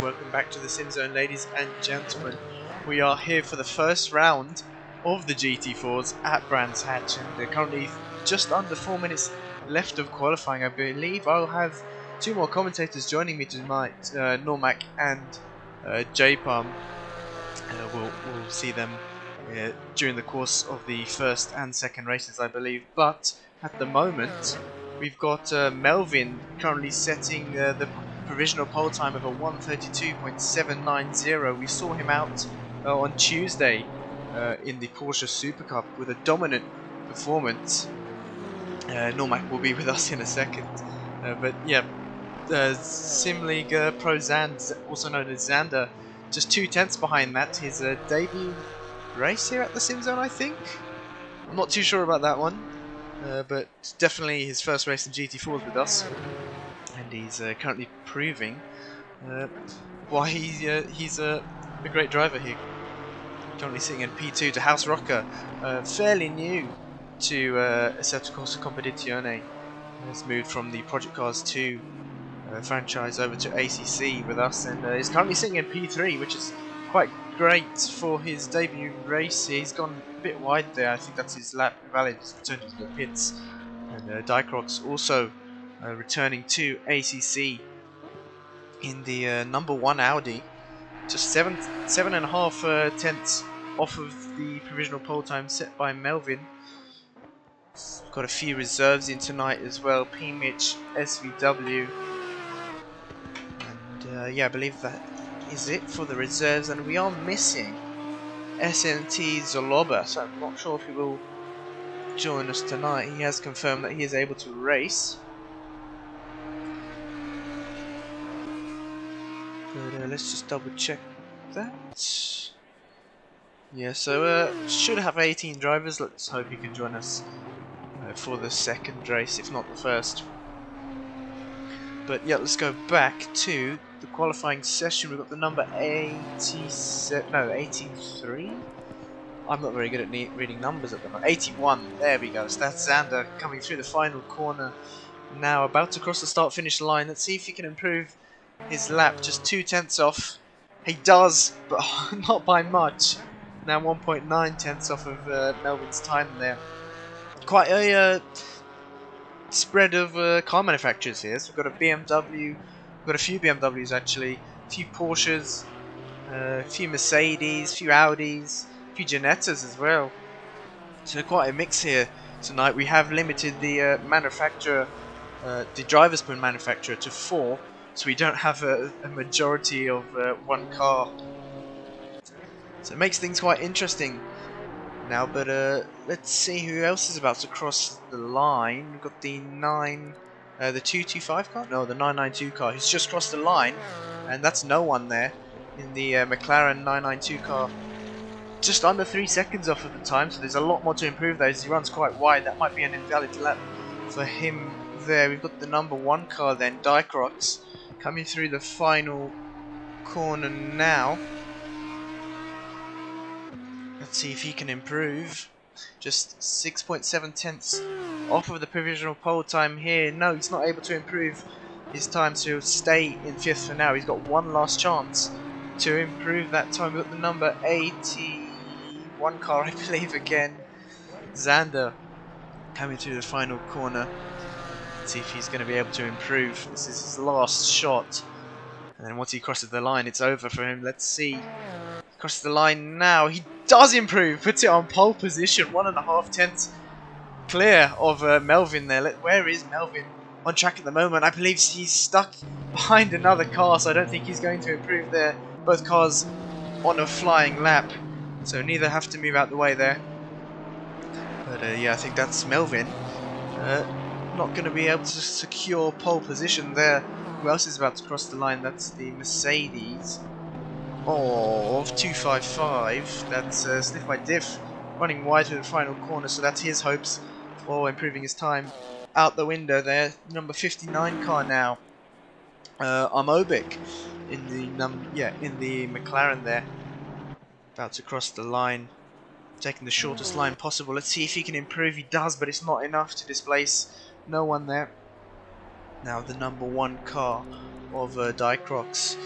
welcome back to the SimZone, ladies and gentlemen. We are here for the first round of the GT4s at Brands Hatch, and they're currently just under 4 minutes left of qualifying. I believe I'll have two more commentators joining me tonight, Normac and J-Palm. We'll see them during the course of the first and second races, I believe. But at the moment, we've got Melvin currently setting the provisional pole time of a 1:32.790. We saw him out on Tuesday in the Corsa Super Cup with a dominant performance. Normac will be with us in a second. But yeah, Sim League Pro Zand, also known as Xander, just 2/10 behind that. His debut race here at the SimZone, I think. I'm not too sure about that one. But definitely his first race in GT4s with us, and he's currently proving why he's a great driver here. Currently sitting in P2. DeHuisRocker, fairly new to Assetto Corsa Competizione, has moved from the Project Cars 2 franchise over to ACC with us, and is currently sitting in P3, which is quite great for his debut race. He's gone a bit wide there. I think that's his lap invalid. He's returned to the pits. And DeHuisRocker also returning to ACC in the number 1 Audi, just 7.5 tenths off of the provisional pole time set by Melvin. Got a few reserves in tonight as well. P. Mitch, SVW, and yeah, I believe that is it for the reserves, and we are missing SNT Zoloba, so I'm not sure if he will join us tonight. He has confirmed that he is able to race, but let's just double check that. Yeah, so should have 18 drivers. Let's hope he can join us for the second race, if not the first. But yeah, let's go back to the qualifying session. We've got the number 83. I'm not very good at reading numbers at the moment. 81, there we go. So that's Xander coming through the final corner now, about to cross the start-finish line. Let's see if he can improve his lap, just 2/10 off. He does, but not by much. Now 1.9 tenths off of Melvin's time there. Quite a spread of car manufacturers here. So we've got a BMW, we've got a few BMWs actually, a few Porsches, a few Mercedes, a few Audis, a few Ginettas as well. So quite a mix here tonight. We have limited the manufacturer, the drivers per manufacturer to 4, so we don't have a majority of one car. So it makes things quite interesting now, but let's see who else is about to cross the line. We've got the 225 car? No, the 992 car. He's just crossed the line, and that's no one there in the McLaren 992 car. Just under 3 seconds off of the time, so there's a lot more to improve there as he runs quite wide. That might be an invalid lap for him there. We've got the number 1 car then, DeHuisRocker, coming through the final corner now. Let's see if he can improve. Just 6.7 tenths off of the provisional pole time here. No, he's not able to improve his time, so he'll stay in 5th for now. He's got one last chance to improve that time. We've got the number 81 car, I believe, again. Xander coming through the final corner. Let's see if he's going to be able to improve. This is his last shot. And then once he crosses the line, it's over for him. Let's see. Crosses the line now. He does improve. Puts it on pole position. 1.5 tenths clear of Melvin there. Where is Melvin on track at the moment? I believe he's stuck behind another car, so I don't think he's going to improve there. Both cars on a flying lap, so neither have to move out the way there. But yeah, I think that's Melvin. Not going to be able to secure pole position there. Who else is about to cross the line? That's the Mercedes of 255. That's sniffed by Diff, running wide to the final corner, so that's his hopes for improving his time out the window there. Number 59 car now, Armobic in the McLaren there, about to cross the line, taking the shortest line possible. Let's see if he can improve. He does, but it's not enough to displace no one there. Now the number 1 car of DeHuisRocker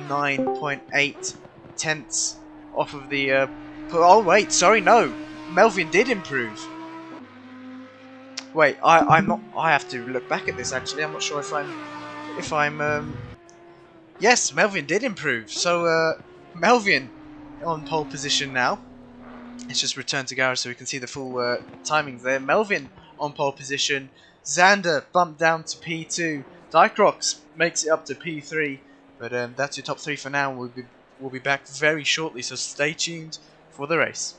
9.8 tenths off of the. Oh wait, sorry, no. Melvin did improve. Wait, I'm not. I have to look back at this actually. I'm not sure if I'm. Yes, Melvin did improve. So Melvin on pole position now. Let's just return to garage so we can see the full timings there. Melvin on pole position. Xander bumped down to P2. Dicrox makes it up to P3. But that's your top 3 for now. We'll be back very shortly, so stay tuned for the race.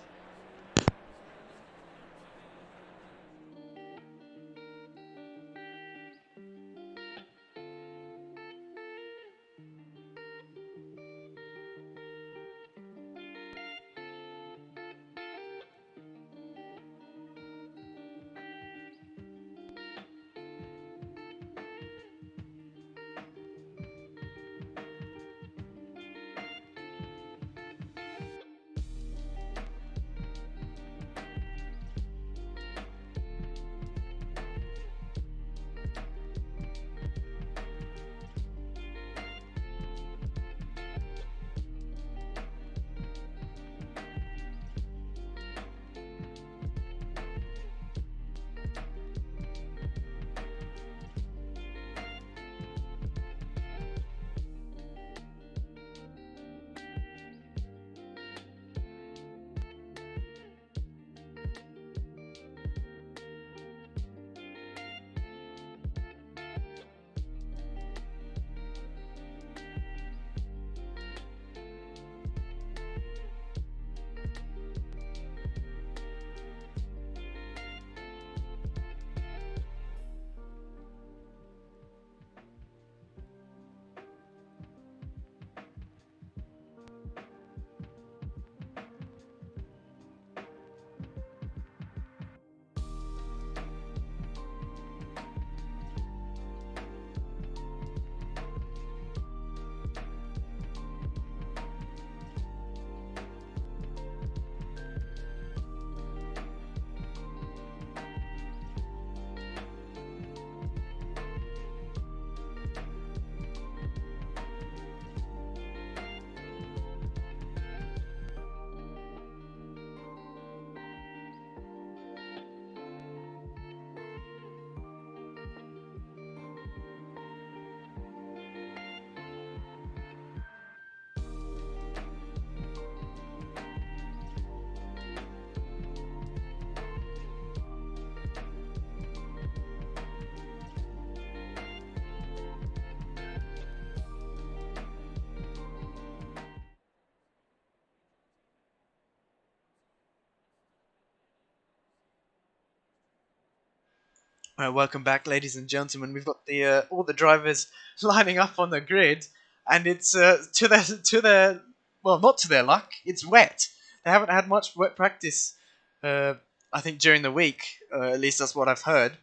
Welcome back, ladies and gentlemen. We've got the all the drivers lining up on the grid, and it's to their well, not to their luck. It's wet. They haven't had much wet practice. I think during the week, at least that's what I've heard.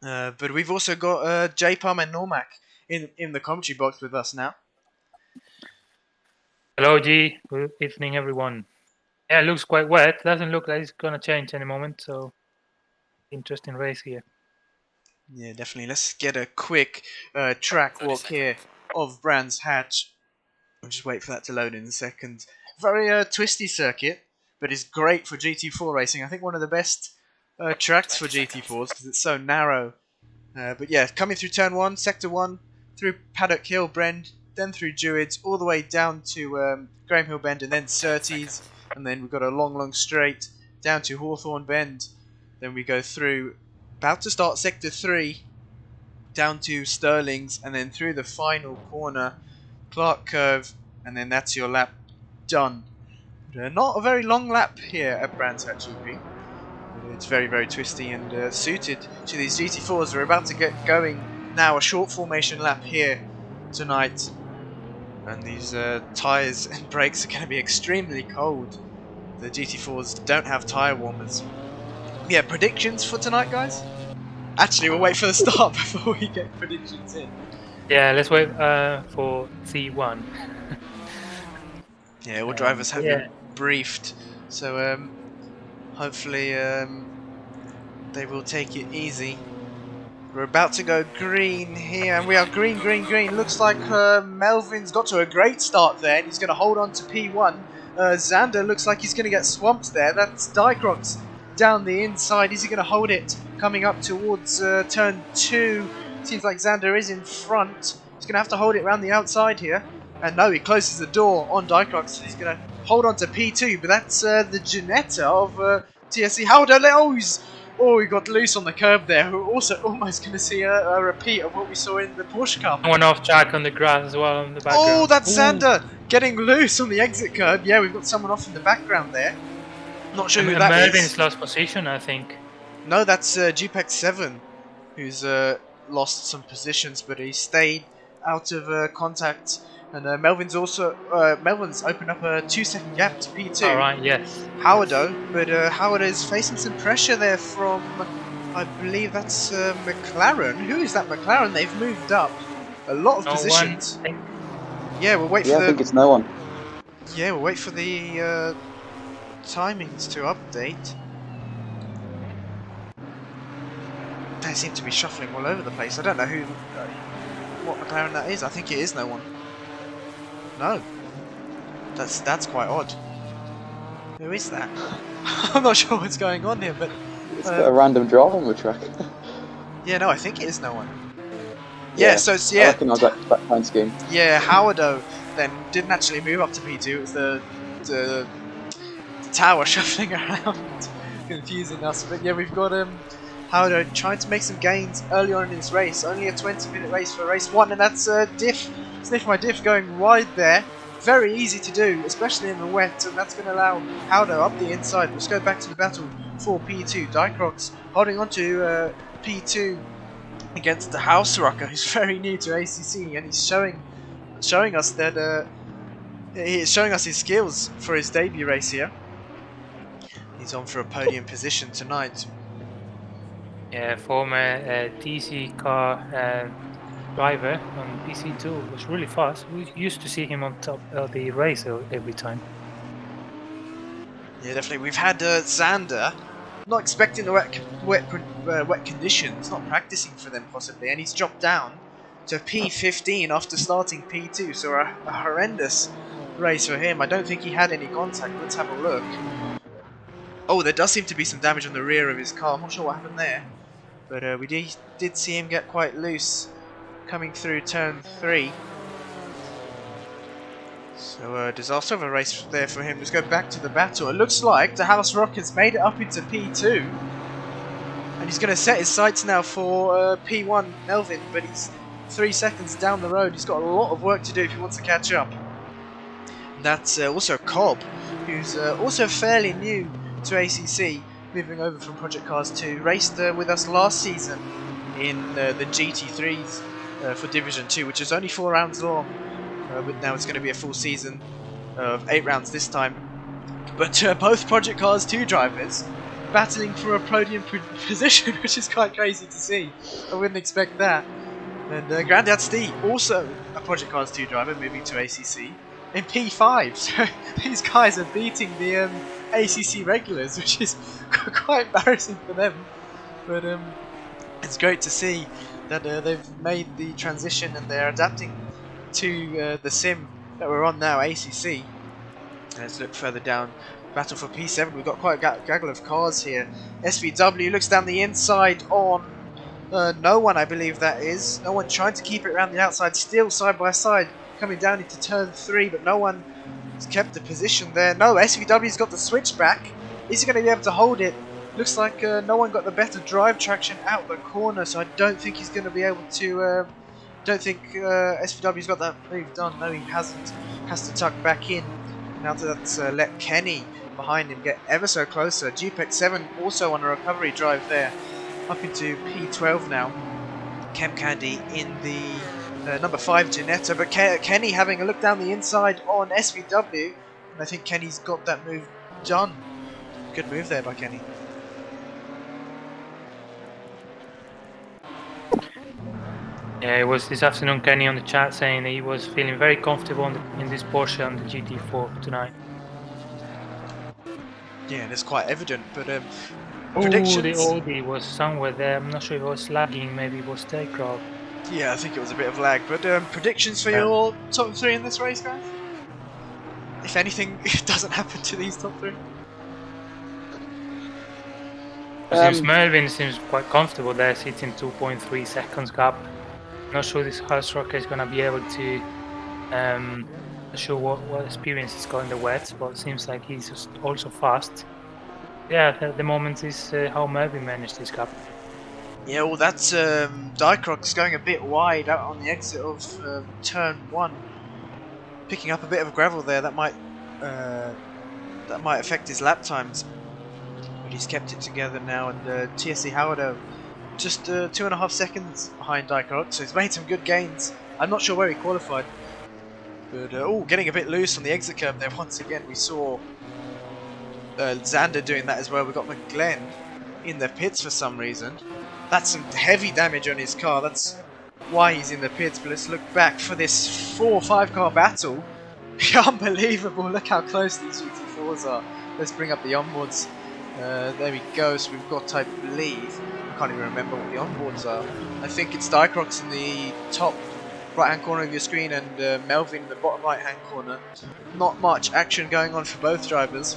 But we've also got J-Palm and Normac in the commentary box with us now. Hello, G. Good evening, everyone. Yeah, it looks quite wet. Doesn't look like it's gonna change any moment. So, interesting race here. Yeah, definitely. Let's get a quick track walk here of Brands Hatch. I'll just wait for that to load in a second. Very twisty circuit, but it's great for GT4 racing. I think one of the best tracks for GT4s because it's so narrow. But yeah, coming through turn 1, sector 1, through Paddock Hill Bend, then through Druids, all the way down to Graham Hill Bend, and then Surtees, and then we've got a long straight down to Hawthorne Bend. Then we go through, about to start sector 3, down to Stirling's, and then through the final corner, Clark Curve, and then that's your lap done. Not a very long lap here at Brands Hatch GP. It's very twisty and suited to these GT4s. We're about to get going now. A short formation lap here tonight, and these tyres and brakes are going to be extremely cold. The GT4s don't have tyre warmers. Yeah, predictions for tonight, guys? Actually, we'll wait for the start before we get predictions in. Yeah, let's wait for C1. Yeah, all drivers have been briefed, so hopefully they will take it easy. We're about to go green here, and we are green, green, green. Looks like Melvin's got to a great start there, and he's going to hold on to P1. Xander looks like he's going to get swamped there. That's Dicrox down the inside. Is he going to hold it coming up towards turn 2? Seems like Xander is in front. He's going to have to hold it around the outside here. And no, he closes the door on Dicrox, so he's going to hold on to P2. But that's the Ginetta of TSC. Oh, he got loose on the curb there. We're also almost going to see a repeat of what we saw in the Porsche Cup. One off track on the grass as well in the background. Oh, that's Xander getting loose on the exit curb. Yeah, we've got someone off in the background there. Not sure who that Melvin's is. lost position, I think. No, that's GPEX7, who's lost some positions, but he stayed out of contact. And Melvin's opened up a 2-second gap to P2. Alright, yes. Howardo, but Howard is facing some pressure there from, I believe that's McLaren. Who is that McLaren? They've moved up a lot of positions. Yeah, we'll wait for I think it's no one. Yeah, we'll wait for the timings to update. They seem to be shuffling all over the place. I don't know what McLaren that is. I think it is no one. No, that's quite odd. Who is that? I'm not sure what's going on here, but it's got a random draw on the track. Yeah, no, I think it is no one. Yeah, so it's, yeah. I reckon I got that kind of scheme. Yeah, Howardo then didn't actually move up to P2. It was the tower shuffling around, confusing us. But yeah, we've got Howardo trying to make some gains early on in his race. Only a 20-minute race for race 1, and that's Sniff my diff going wide there. Very easy to do, especially in the wet, and that's going to allow Howardo up the inside. Let's go back to the battle for P2. Dicrox holding on to P2 against DeHuisRocker, who's very new to ACC, and he's showing us that he's showing us his skills for his debut race here. He's on for a podium position tonight. Yeah, former DC car driver on PC2 was really fast. We used to see him on top of the race every time. Yeah, definitely. We've had Xander, not expecting the wet conditions, not practicing for them possibly, and he's dropped down to P15 after starting P2, so a horrendous race for him. I don't think he had any contact. Let's have a look. Oh, there does seem to be some damage on the rear of his car. I'm not sure what happened there, but we did see him get quite loose coming through turn 3. So disaster of a race there for him. Let's go back to the battle. It looks like DeHuisRocker's made it up into P2, and he's going to set his sights now for P1 Melvin, but he's 3 seconds down the road. He's got a lot of work to do if he wants to catch up. And that's also Cobb, who's also fairly new to ACC, moving over from Project Cars 2. Raced with us last season in the GT3s for Division 2, which is only 4 rounds long, but now it's going to be a full season of 8 rounds this time. But both Project Cars 2 drivers battling for a podium position, which is quite crazy to see. I wouldn't expect that. And Grandad Steve, also a Project Cars 2 driver, moving to ACC in P5. So these guys are beating the ACC regulars, which is quite embarrassing for them. But it's great to see that they've made the transition and they're adapting to the sim that we're on now, ACC. Let's look further down. Battle for P7. We've got quite a gaggle of cars here. SVW looks down the inside on no one, I believe that is. No one trying to keep it around the outside, still side by side, coming down into turn 3, but no one has kept the position there. No, SVW's got the switchback. Is he going to be able to hold it? Looks like no one got the better drive traction out the corner, so I don't think he's going to be able to... don't think SVW's got that move done. No, he hasn't. Has to tuck back in. Now that's let Kenny behind him get ever so closer. GPEX7 also on a recovery drive there. Up into P12 now. Chem Candy in the number 5 Ginetta, but Kenny having a look down the inside on SVW, and I think Kenny's got that move done. Good move there by Kenny. Yeah, it was this afternoon Kenny on the chat saying that he was feeling very comfortable in this Porsche on the GT4 tonight. Yeah, that's quite evident, but Oh, the Predictions? Audi was somewhere there. I'm not sure if it was lagging. Maybe it was takeoff. Yeah, I think it was a bit of lag. But predictions for Yeah. your top 3 in this race, guys? If anything doesn't happen to these top 3. Seems Melvin seems quite comfortable there, sitting 2.3 seconds gap. Not sure this DeHuisRocker is gonna be able to show what experience he's got in the wets, but it seems like he's just also fast. Yeah, at the moment is how Melvin managed this gap. Yeah, well, that's DeHuisRocker's going a bit wide out on the exit of turn 1, picking up a bit of gravel there. That might affect his lap times, but he's kept it together now. And TSC Howard just 2.5 seconds behind DeHuisRocker, so he's made some good gains. I'm not sure where he qualified, but getting a bit loose on the exit curve there once again. We saw Xander doing that as well. We got McGlenn in the pits for some reason. That's some heavy damage on his car. That's why he's in the pits. But let's look back for this 4 or 5 car battle. Unbelievable. Look how close these GT4s are. Let's bring up the onboards. There we go. So we've got, I believe, I can't even remember what the onboards are. I think it's DeHuisRocker in the top right hand corner of your screen and Melvin in the bottom right hand corner. Not much action going on for both drivers.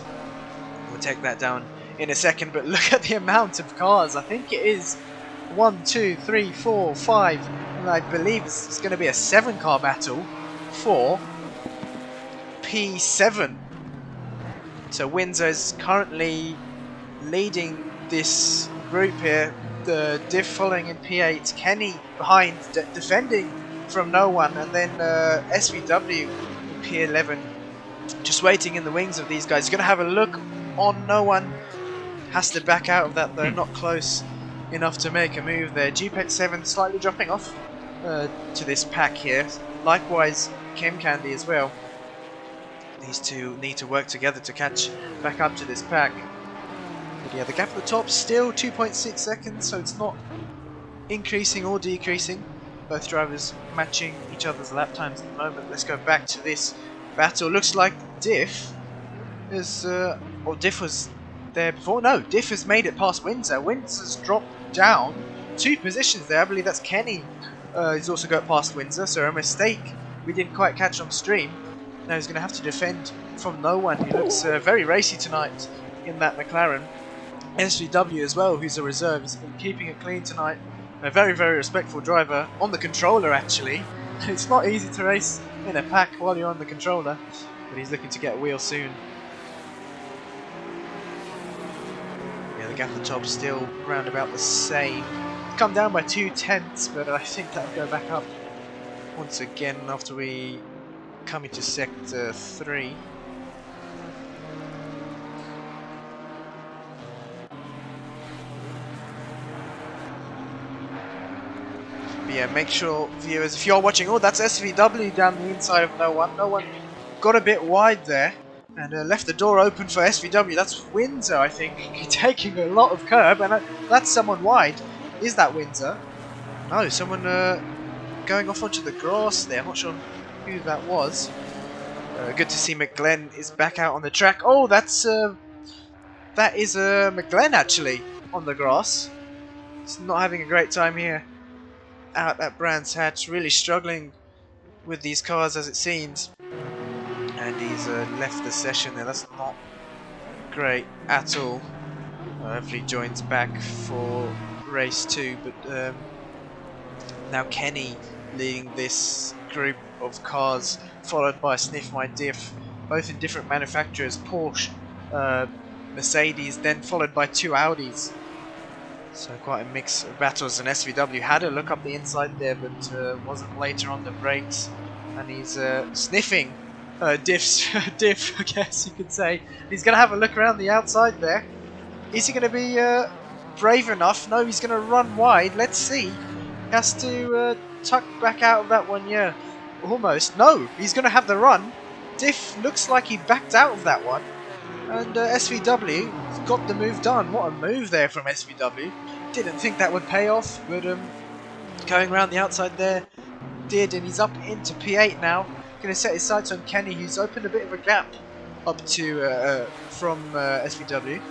We'll take that down in a second, but look at the amount of cars. I think it is 1, 2, 3, 4, 5, and I believe it's going to be a 7 car battle for P7. So Windsor is currently leading this group here. The diff following in P8, Kenny behind, defending from no one, and then SVW in P11 just waiting in the wings of these guys. He's going to have a look on no one. Has to back out of that though, not close enough to make a move there. GPEX7 slightly dropping off to this pack here. Likewise, Chem Candy as well. These two need to work together to catch back up to this pack. But yeah, the gap at the top still 2.6 seconds, so it's not increasing or decreasing. Both drivers matching each other's lap times at the moment. Let's go back to this battle. Looks like Diff is, or Diff was there before. No, Diff has made it past Windsor. Windsor's dropped down 2 positions there. I believe that's Kenny. He's also got past Windsor, so a mistake we didn't quite catch on stream. Now he's going to have to defend from no one. He looks very racy tonight in that McLaren. SVW as well, who's a reserve, has been keeping it clean tonight. A very, very respectful driver on the controller actually. It's not easy to race in a pack while you're on the controller, but he's looking to get a wheel soon. Yeah, the gap at the top still round about the same. Come down by 0.2, but I think that'll go back up once again after we come into sector 3. But yeah, make sure, viewers, if you're watching, oh, that's SVW down the inside of no one. No one got a bit wide there and left the door open for SVW. That's Windsor, I think, taking a lot of curb, and that's someone wide. Is that Windsor? No, someone going off onto the grass there. I'm not sure who that was. Good to see McGlenn is back out on the track. Oh, that is McGlenn actually on the grass. He's not having a great time here out at Brands Hatch. Really struggling with these cars as it seems. And he's left the session there. That's not great at all. Hopefully he joins back for race 2. But now Kenny leading this group of cars, followed by Sniff My Diff, both in different manufacturers, Porsche, Mercedes, then followed by 2 Audis. So quite a mix of battles, and SVW had a look up the inside there, but wasn't later on the brakes, and he's sniffing Diff's Diff, I guess you could say. He's going to have a look around the outside there. Is he going to be brave enough? No, he's going to run wide. Let's see. He has to tuck back out of that one, yeah. Almost. No, he's going to have the run. Diff looks like he backed out of that one. And SVW got the move done. What a move there from SVW. Didn't think that would pay off, but going around the outside there did, and he's up into P8 now. Going to set his sights on Kenny, who's opened a bit of a gap up to from SVW.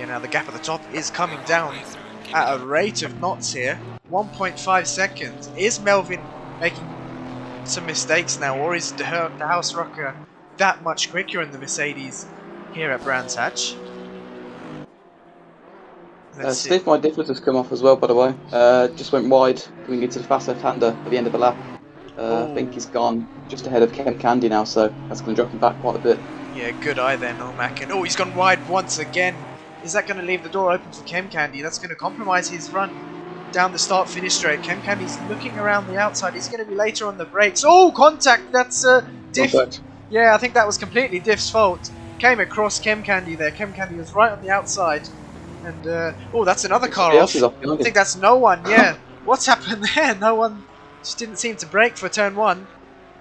Yeah, now the gap at the top is coming down at a rate of knots here. 1.5 seconds. Is Melvin making some mistakes now, or is DeHuisRocker that much quicker in the Mercedes here at Brands Hatch? Steve, my difference has come off as well, by the way. Just went wide coming into the fast left-hander at the end of the lap. I think he's gone just ahead of Kem Candy now, so that's going to drop him back quite a bit. Yeah, good eye there, Nolmack. And oh, he's gone wide once again. Is that going to leave the door open for Kem Candy? That's going to compromise his run down the start-finish straight. Kem Candy's looking around the outside. He's going to be later on the brakes. Oh, contact! That's Diff. Contact. Yeah, I think that was completely Diff's fault. Came across Kem Candy there. Kem Candy was right on the outside. And, oh, that's another car off. I think that's no one, yeah. What's happened there? No one just didn't seem to brake for turn 1.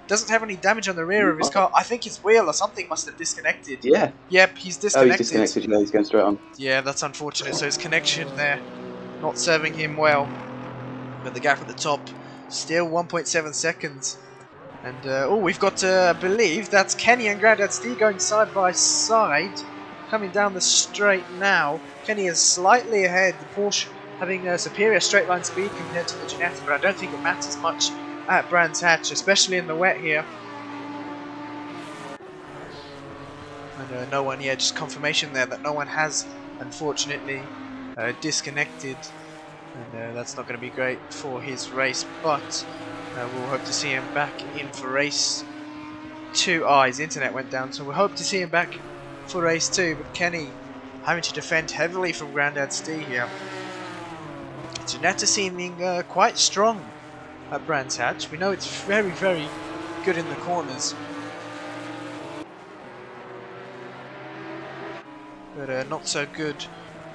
Doesn't have any damage on the rear of his car. I think his wheel or something must have disconnected. Yeah. Yep, he's disconnected. Oh, he's disconnected, yeah, he's going straight on. Yeah, that's unfortunate. So his connection there not serving him well. But the gap at the top, still 1.7 seconds. And, oh, we've got, I believe, that's Kenny and Grandad Steve going side by side. Coming down the straight now. Kenny is slightly ahead. The Porsche having a superior straight line speed compared to the Ginetta, but I don't think it matters much at Brands Hatch, especially in the wet here. And no one, yeah, just confirmation there that no one has, unfortunately, disconnected. And that's not going to be great for his race, but we'll hope to see him back in for race 2. His internet went down, so we'll hope to see him back for race 2, but Kenny having to defend heavily from Grandad Steve here. Ginetta seeming quite strong at Brands Hatch. We know it's very, very good in the corners, but not so good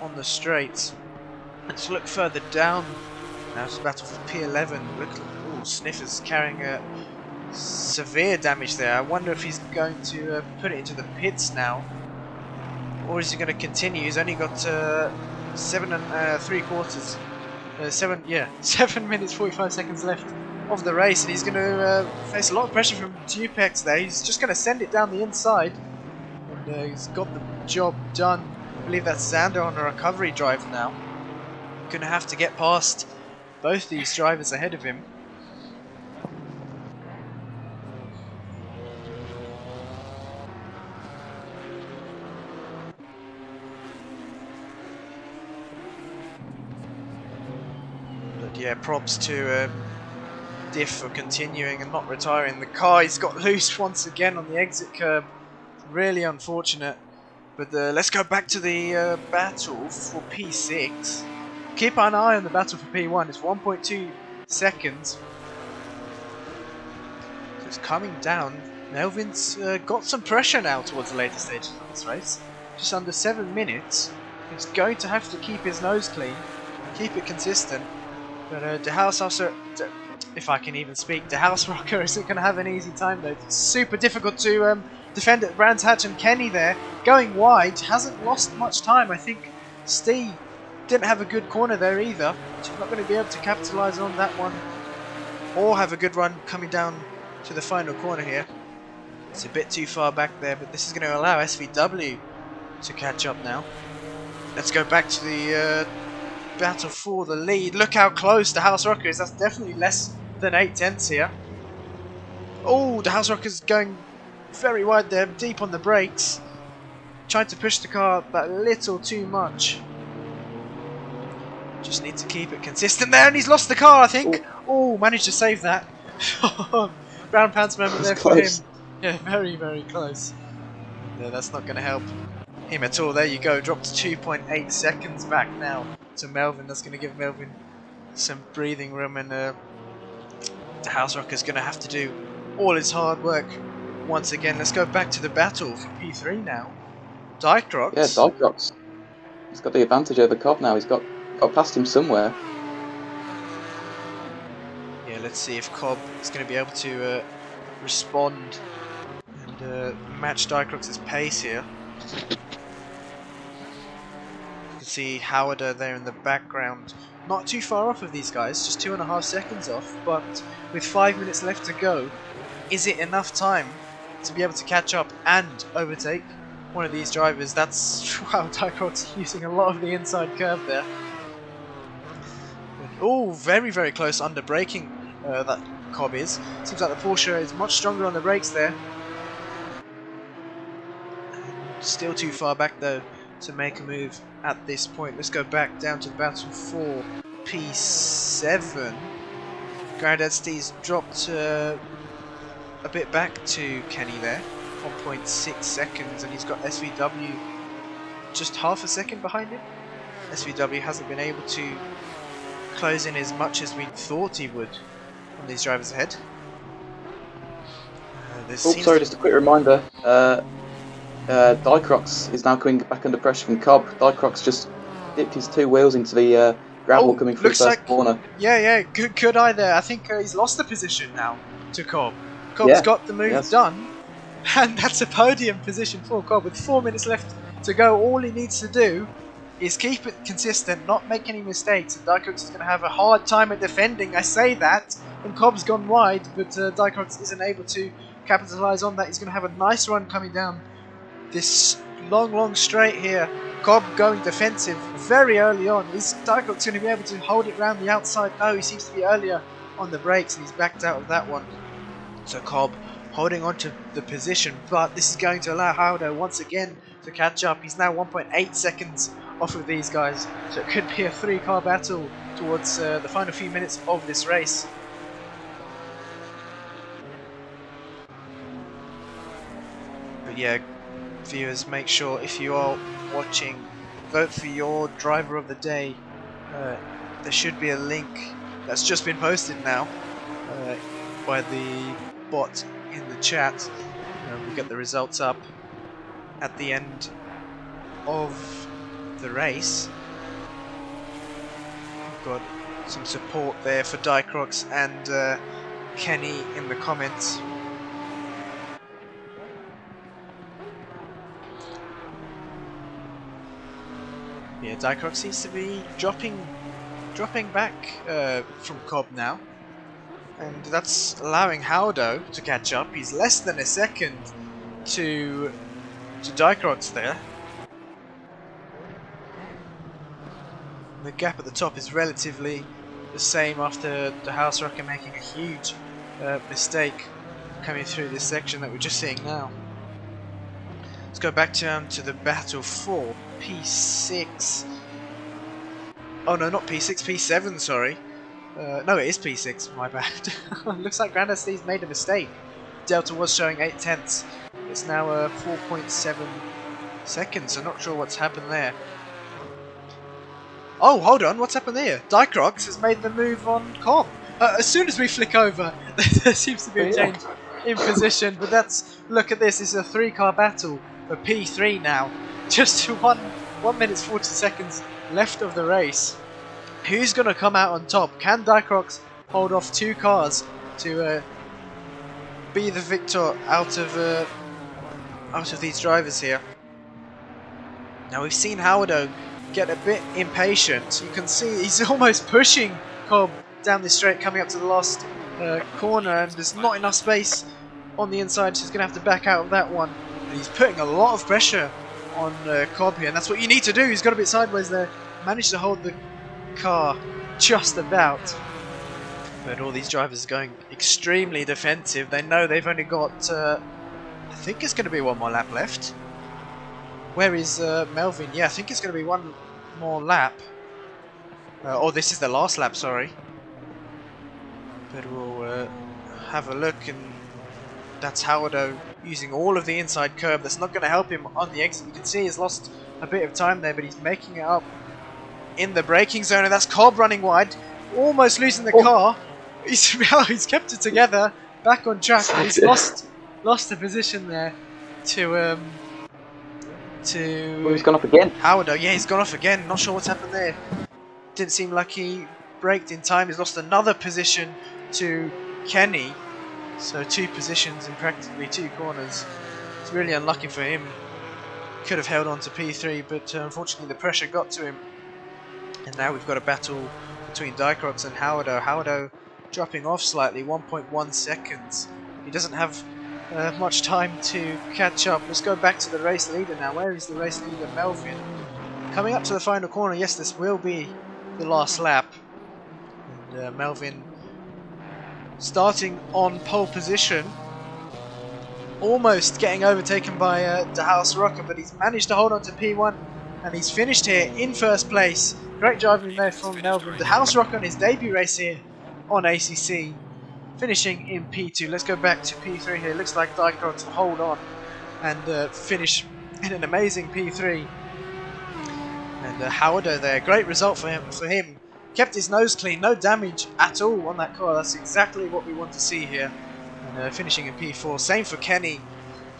on the straights. Let's look further down. Now it's a battle for P11. Look, ooh, Sniffer's carrying severe damage there. I wonder if he's going to put it into the pits now, or is he going to continue? He's only got 7 minutes 45 seconds left of the race, and he's going to face a lot of pressure from Dupex there. He's just going to send it down the inside, and he's got the job done. I believe that's Xander on a recovery drive now. Going to have to get past both these drivers ahead of him. Yeah, props to Diff for continuing and not retiring the car. He's got loose once again on the exit curb. Really unfortunate. But let's go back to the battle for P6. Keep an eye on the battle for P1. It's 1.2 seconds. So it's coming down. Melvin's got some pressure now towards the later stages of this race. Just under 7 minutes. He's going to have to keep his nose clean, keep it consistent. But DeHuisRocker, if I can even speak, DeHuisRocker isn't going to have an easy time though. It's super difficult to defend at Brands Hatch, and Kenny there going wide hasn't lost much time. I think Steve didn't have a good corner there either. She's not going to be able to capitalise on that one or have a good run coming down to the final corner here. It's a bit too far back there, but this is going to allow SVW to catch up now. Let's go back to the battle for the lead. Look how close DeHuisRocker is. That's definitely less than 8 tenths here. Oh, DeHuisRocker's going very wide there, deep on the brakes. Trying to push the car that little too much. Just need to keep it consistent there, and he's lost the car, I think. Oh, managed to save that. Brown pants moment there for him. Yeah, very, very close. Yeah, that's not going to help him at all. There you go, dropped 2.8 seconds back now to Melvin. That's going to give Melvin some breathing room, and DeHuisRocker's going to have to do all his hard work once again. Let's go back to the battle for P3 now. Dykrox. Yeah, Dykrox. He's got the advantage over Cobb now. He's got past him somewhere. Yeah, let's see if Cobb is going to be able to respond and match Dykrox's pace here. You can see Howarder there in the background. Not too far off of these guys, just 2.5 seconds off, but with 5 minutes left to go, is it enough time to be able to catch up and overtake one of these drivers. That's wow, DeHuisRocker's using a lot of the inside curve there. Oh, very very close under braking. That Cobb is. Seems like the Porsche is much stronger on the brakes there. Still too far back though to make a move at this point. Let's go back down to the battle for P7. Grandad Steve's dropped a bit back to Kenny there, 1.6 seconds, and he's got SVW just half a second behind him. SVW hasn't been able to close in as much as we thought he would on these drivers ahead. Sorry, just a quick reminder. DeHuisRocker is now coming back under pressure from Cobb. DeHuisRocker just dipped his two wheels into the gravel coming through the first corner. Yeah, good eye there. I think he's lost the position now to Cobb. Cobb's got the move done, and that's a podium position for Cobb. With 4 minutes left to go, all he needs to do is keep it consistent, not make any mistakes, and DeHuisRocker is going to have a hard time at defending. I say that, and Cobb's gone wide, but DeHuisRocker isn't able to capitalise on that. He's going to have a nice run coming down this long straight here. Cobb going defensive very early on. Is DeHuisRocker going to be able to hold it round the outside? No, he seems to be earlier on the brakes, and he's backed out of that one. So Cobb holding on to the position, but this is going to allow Howdo once again to catch up. He's now 1.8 seconds off of these guys, so it could be a 3-car battle towards the final few minutes of this race. But yeah, viewers, make sure if you are watching, vote for your driver of the day. There should be a link that's just been posted now by the bot in the chat. We'll get the results up at the end of the race. We've got some support there for DeHuisRocker and Kenny in the comments. Yeah, DeHuisRocker seems to be dropping back from Cobb now, and that's allowing Howdo to catch up. He's less than a second to DeHuisRocker there. The gap at the top is relatively the same after DeHuisRocker making a huge mistake coming through this section that we're just seeing now. Let's go back to the battle for P6. Oh no, not P6, P7, sorry. No, it is P6, my bad. Looks like Grandad Steve's made a mistake. Delta was showing 8/10. It's now 4.7 seconds, so not sure what's happened there. Oh, hold on, what's happened there? DeHuisRocker has made the move on Cobb. As soon as we flick over, there seems to be a change in position, but that's, look at this, it's a 3-car battle for P3 now. Just 1 minute 40 seconds left of the race. Who's going to come out on top? Can DeHuisRocker hold off 2 cars to be the victor out of these drivers here? Now we've seen Howdo get a bit impatient. You can see he's almost pushing Cobb down this straight coming up to the last corner, and there's not enough space on the inside, so he's going to have to back out of that one. And he's putting a lot of pressure on Cobb here, and that's what you need to do. He's got a bit sideways there, managed to hold the car just about. But all these drivers are going extremely defensive. They know they've only got, I think it's going to be 1 more lap left. Where is Melvin? Yeah, I think it's going to be 1 more lap. Oh, this is the last lap, sorry. But we'll have a look, and that's Howdo using all of the inside curve. That's not going to help him on the exit. You can see he's lost a bit of time there, but he's making it up in the braking zone, and that's Cobb running wide, almost losing the car. He's kept it together, back on track. He's lost the position there to well, he's gone off again. Howdo. Yeah, he's gone off again. Not sure what's happened there. Didn't seem like he braked in time. He's lost another position to Kenny. So 2 positions in practically 2 corners. It's really unlucky for him. Could have held on to P3, but unfortunately the pressure got to him. And now we've got a battle between DeHuisRocker and Howdo. Howdo dropping off slightly, 1.1 seconds. He doesn't have much time to catch up. Let's go back to the race leader now. Where is the race leader, Melvin? Coming up to the final corner. Yes, this will be the last lap. And Melvin starting on pole position. Almost getting overtaken by DeHuisRocker, but he's managed to hold on to P1 and he's finished here in first place. Great driving there from Melvin. DeHuisRocker on his debut race here on ACC, finishing in P2. Let's go back to P3 here. Looks like DeHuisRocker will hold on and finish in an amazing P3. And Howard there, great result for him. Kept his nose clean, no damage at all on that car. That's exactly what we want to see here. And finishing in P4. Same for Kenny,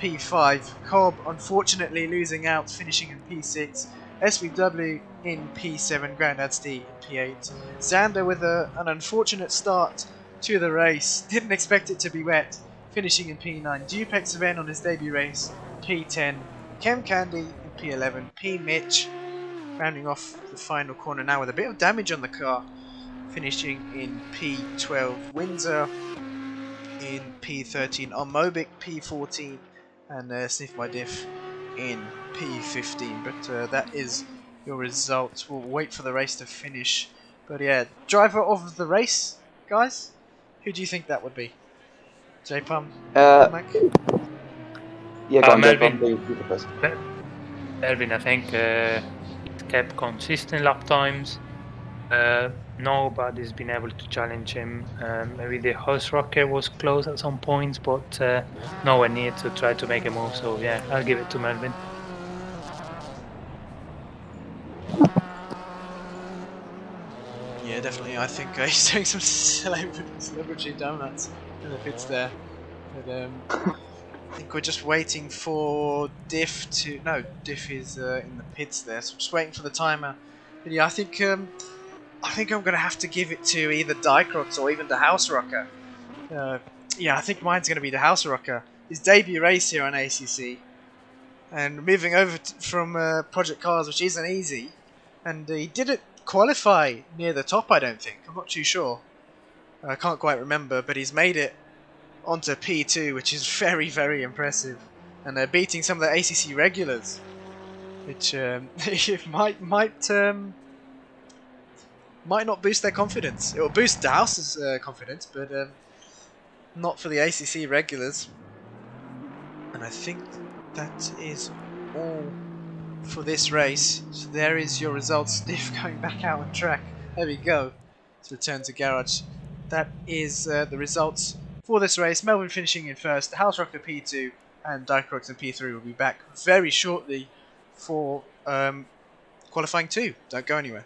P5. Cobb unfortunately losing out, finishing in P6. SVW in P7. Grandad Steve in P8. Xander with an unfortunate start to the race. Didn't expect it to be wet, finishing in P9. Dupex Van on his debut race, P10. Kem Candy in P11. P Mitch rounding off the final corner now with a bit of damage on the car, finishing in P12. Windsor in P13, Omobic P14, and Sniff My Diff in P15. But that is your result. We'll wait for the race to finish. But yeah, driver of the race, guys, who do you think that would be? J-Pum? Yeah, go on, Melvin. Melvin, I think he's kept consistent lap times. Nobody's been able to challenge him. Maybe the DeHuisRocker was close at some points, but nowhere near to try to make a move. So yeah, I'll give it to Melvin. Yeah, definitely. I think he's doing some celebrity donuts in the pits there. But I think we're just waiting for Diff to... No, Diff is in the pits there, so I'm just waiting for the timer. But yeah, I think I'm going to have to give it to either Dicrox or even DeHuisRocker. Yeah, I think mine's going to be DeHuisRocker. His debut race here on ACC. And moving over from Project Cars, which isn't easy. And he didn't qualify near the top, I don't think. I'm not too sure. I can't quite remember, but he's made it onto P2, which is very, very impressive. And they're beating some of the ACC regulars, which might not boost their confidence. It will boost Dowse's confidence, but not for the ACC regulars. And I think that is all for this race. So there is your results. Diff going back out on track. There we go. Let's return to garage. That is the results for this race. Melvin finishing in first, DeHuisRocker P2, and Dicrox in P3 will be back very shortly for qualifying 2. Don't go anywhere.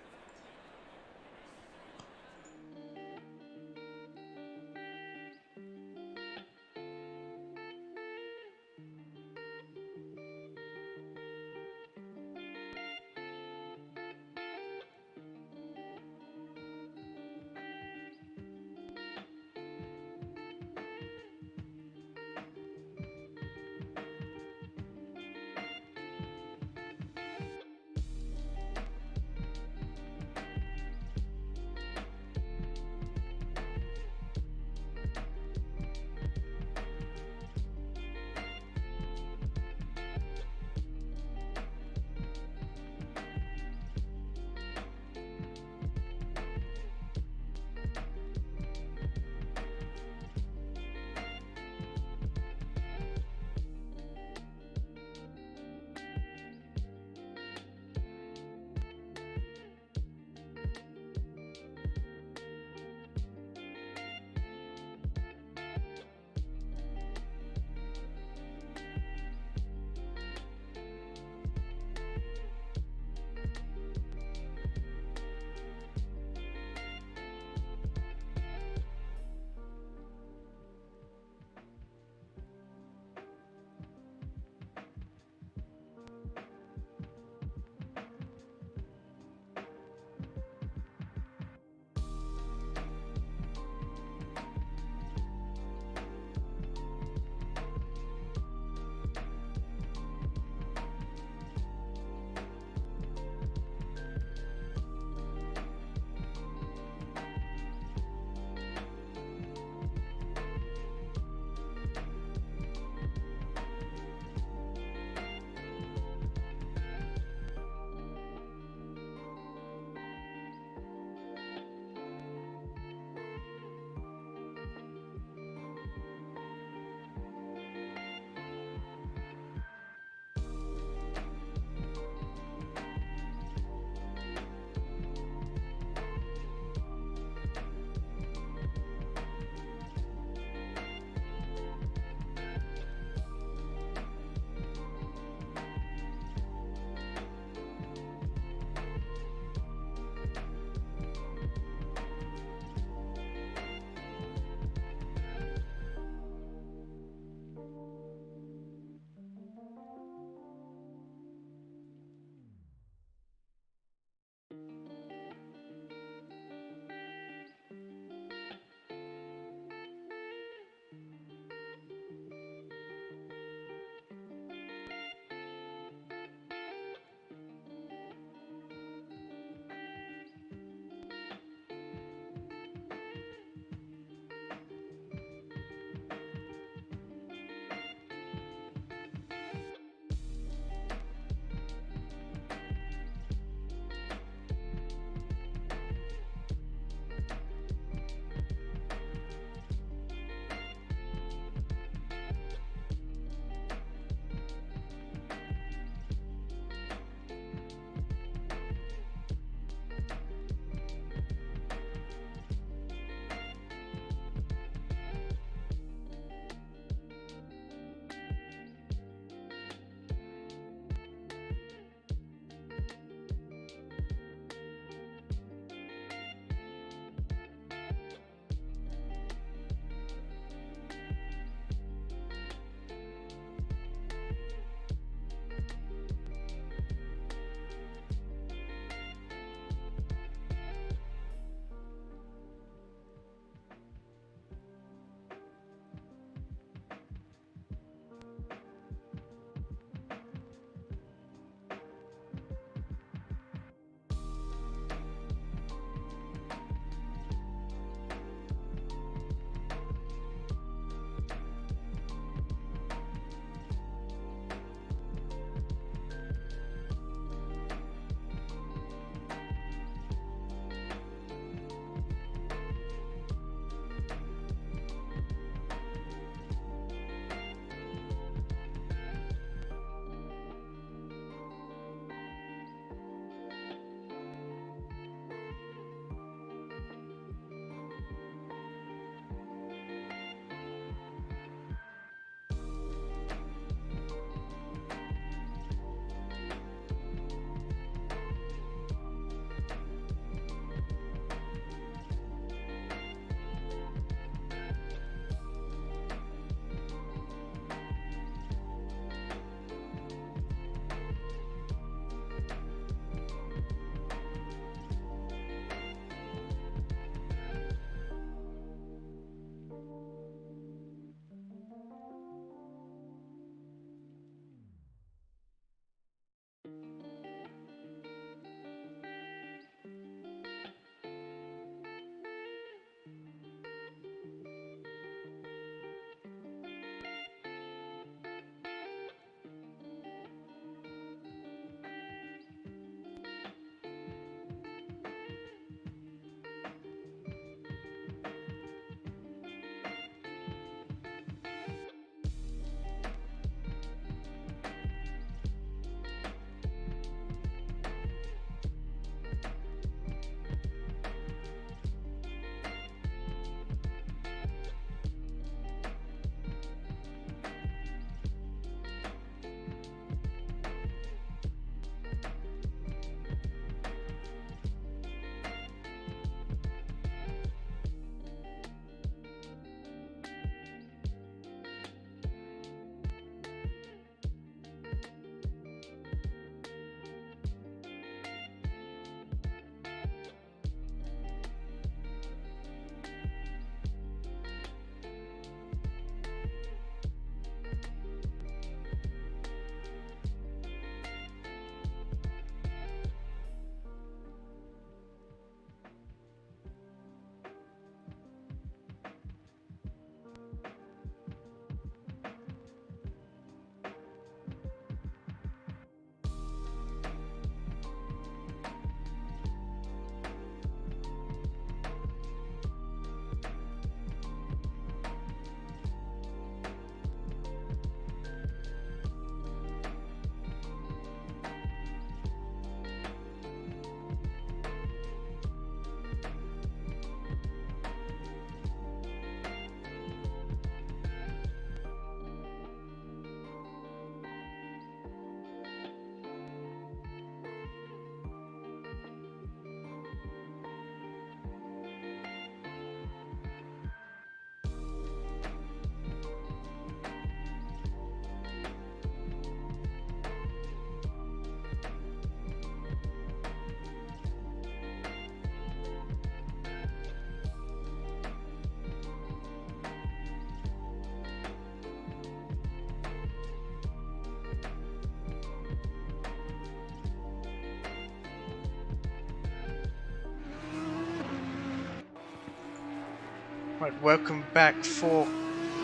Right, welcome back for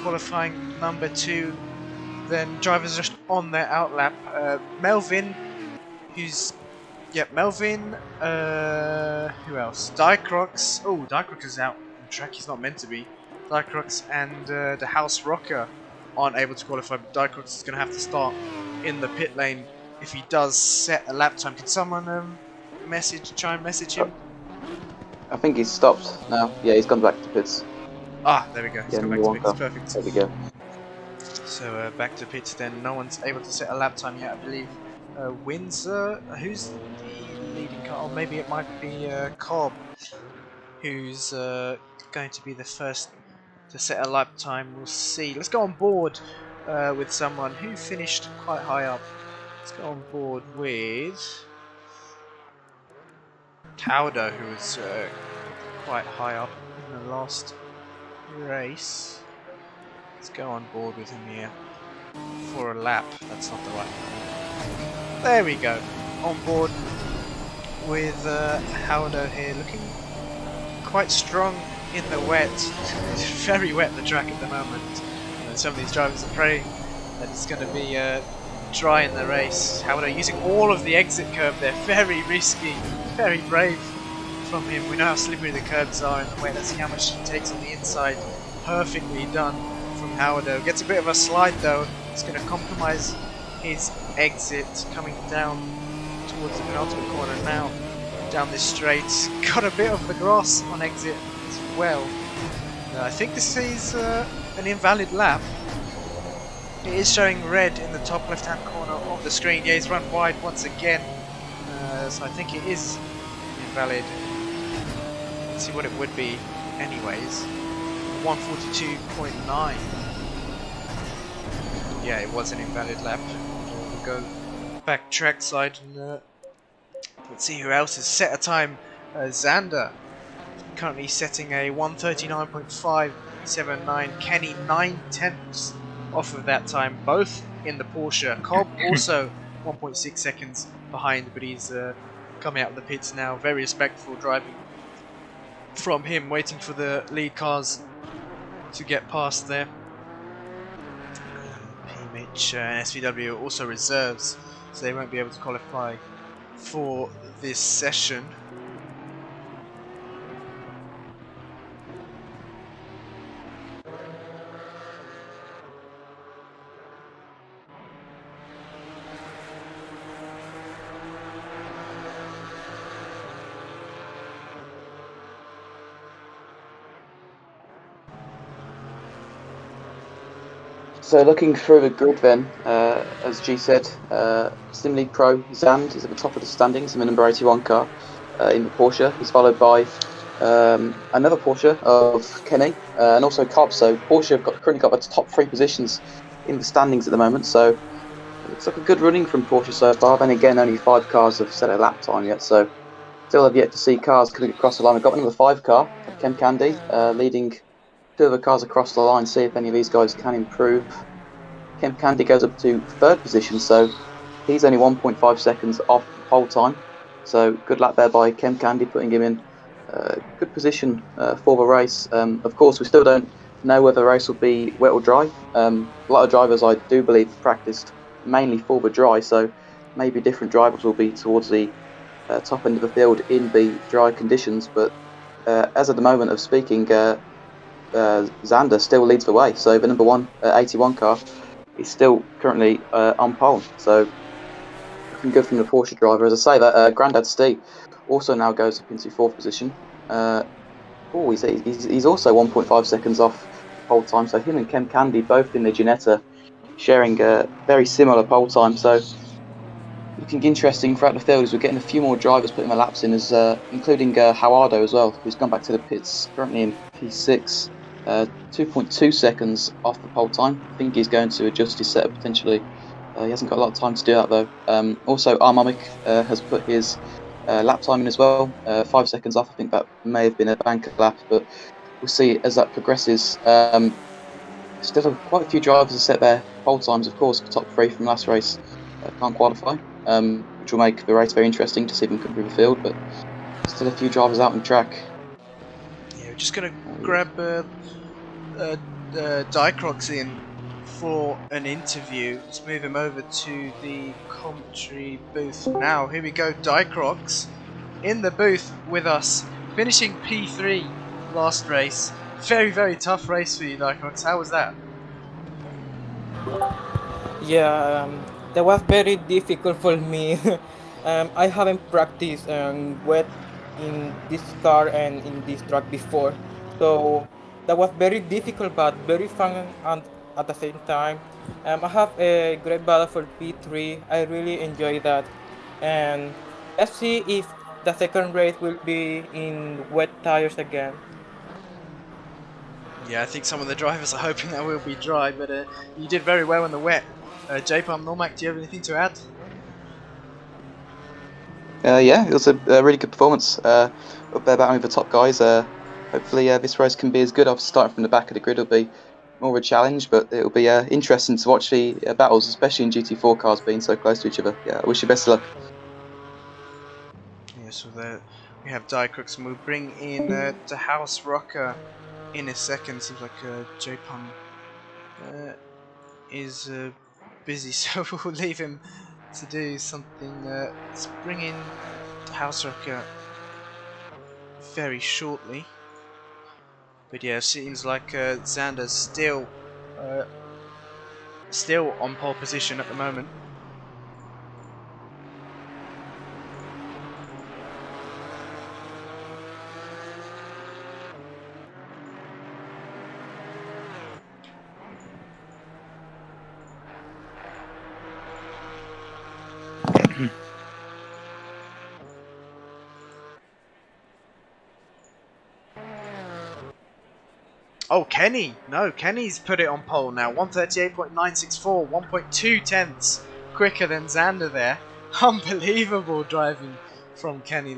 qualifying number 2. Then drivers just on their outlap. Melvin, who's Melvin. Who else? Dicrox. Oh, Dicrox is out on track. He's not meant to be. Dicrox and DeHuisRocker aren't able to qualify. But Dicrox is going to have to start in the pit lane if he does set a lap time. Can someone try and message him? I think he's stopped now. Yeah, he's gone back to pits. Ah, there we go. He's Yeah, gone back to pits. Perfect. There we go. So back to pits then. No one's able to set a lap time yet, I believe. Windsor, who's the leading car? Or maybe it might be Cobb, who's going to be the first to set a lap time. We'll see. Let's go on board with someone who finished quite high up. Let's go on board with Cowder, who was quite high up in the last race. Let's go on board with him here for a lap. That's not the right one. There we go. On board with Howdo here, looking quite strong in the wet. It's very wet the track at the moment. Some of these drivers are praying that it's going to be dry in the race. Howdo using all of the exit curb there. Very risky, very brave from him. We know how slippery the curbs are in the wet. Let's see how much he takes on the inside. Perfectly done from Howdo. Gets a bit of a slide though. It's going to compromise his exit coming down towards the penultimate corner now. Down this straight. Got a bit of the grass on exit as well. I think this is an invalid lap. It is showing red in the top left hand corner of the screen. Yeah, he's run wide once again. So I think it is invalid. Let's see what it would be anyways. 142.9. Yeah, it was an invalid lap. We'll go back trackside and let's see who else has set a time. Xander currently setting a 139.579. Kenny 9/10 off of that time, both in the Porsche. Cobb also 1.6 seconds behind, but he's coming out of the pits now. Very respectful driving from him, waiting for the lead cars to get past there. PMH and SVW are also reserves, so they won't be able to qualify for this session. So looking through the grid then, as G said, Sim League Pro Zand is at the top of the standings in the number 81 car in the Porsche. He's followed by another Porsche of Kenny and also Cobb. So Porsche have currently got the top 3 positions in the standings at the moment. So it looks like a good running from Porsche so far. Then again, only 5 cars have set a lap time yet. So still have yet to see cars coming across the line. We've got the number 5 car, Kem Candy, leading 2 other cars across the line. See if any of these guys can improve. Kem Candy goes up to 3rd position, so he's only 1.5 seconds off the pole time. So good lap there by Kem Candy, putting him in good position for the race. Of course, we still don't know whether the race will be wet or dry. A lot of drivers, I do believe, practiced mainly for the dry, so maybe different drivers will be towards the top end of the field in the dry conditions. But as at the moment of speaking, Xander still leads the way. So the number 1 81 car is still currently on pole. So looking good from the Porsche driver. As I say, that Grandad Steve also now goes up into 4th position. He's also 1.5 seconds off pole time. So him and Kem Candy both in the Ginetta sharing a very similar pole time. So looking interesting throughout the field as we're getting a few more drivers putting their laps in, as including Howardo as well, who's gone back to the pits currently in P6. 2.2 seconds off the pole time. I think he's going to adjust his setup potentially. He hasn't got a lot of time to do that though. Also, Armamic has put his lap time in as well. 5 seconds off. I think that may have been a banker lap, but we'll see as that progresses. Still have quite a few drivers have set their pole times, of course. The top 3 from last race can't qualify, which will make the race very interesting to see them come through the field. But still a few drivers out on track. just gonna grab Dicrox in for an interview. Let's move him over to the commentary booth now. Here we go, Dicrox in the booth with us, finishing P3 last race. Very, very tough race for you, Dicrox. How was that? Yeah, that was very difficult for me. I haven't practiced wet in this car and in this track before, so that was very difficult but very fun and at the same time. I have a great battle for P3. I really enjoy that, and let's see if the second race will be in wet tires again. Yeah, I think some of the drivers are hoping that will be dry, but you did very well in the wet. J-Pump, Normac, do you have anything to add? Yeah, it was a really good performance. Up there battling with the top guys. Hopefully this race can be as good. Obviously starting from the back of the grid will be more of a challenge, but it'll be interesting to watch the battles, especially in GT4 cars being so close to each other. Yeah, I wish you best of luck. Yeah, so there we have Dicrox, and we'll bring in DeHuisRocker in a second. Seems like J-Pump is busy, so we'll leave him to do something. Let's bring in DeHuisRocker very shortly. But yeah, it seems like Xander's still on pole position at the moment. Oh, Kenny! No, Kenny's put it on pole now. 138.964, 1.2 tenths quicker than Xander there. Unbelievable driving from Kenny.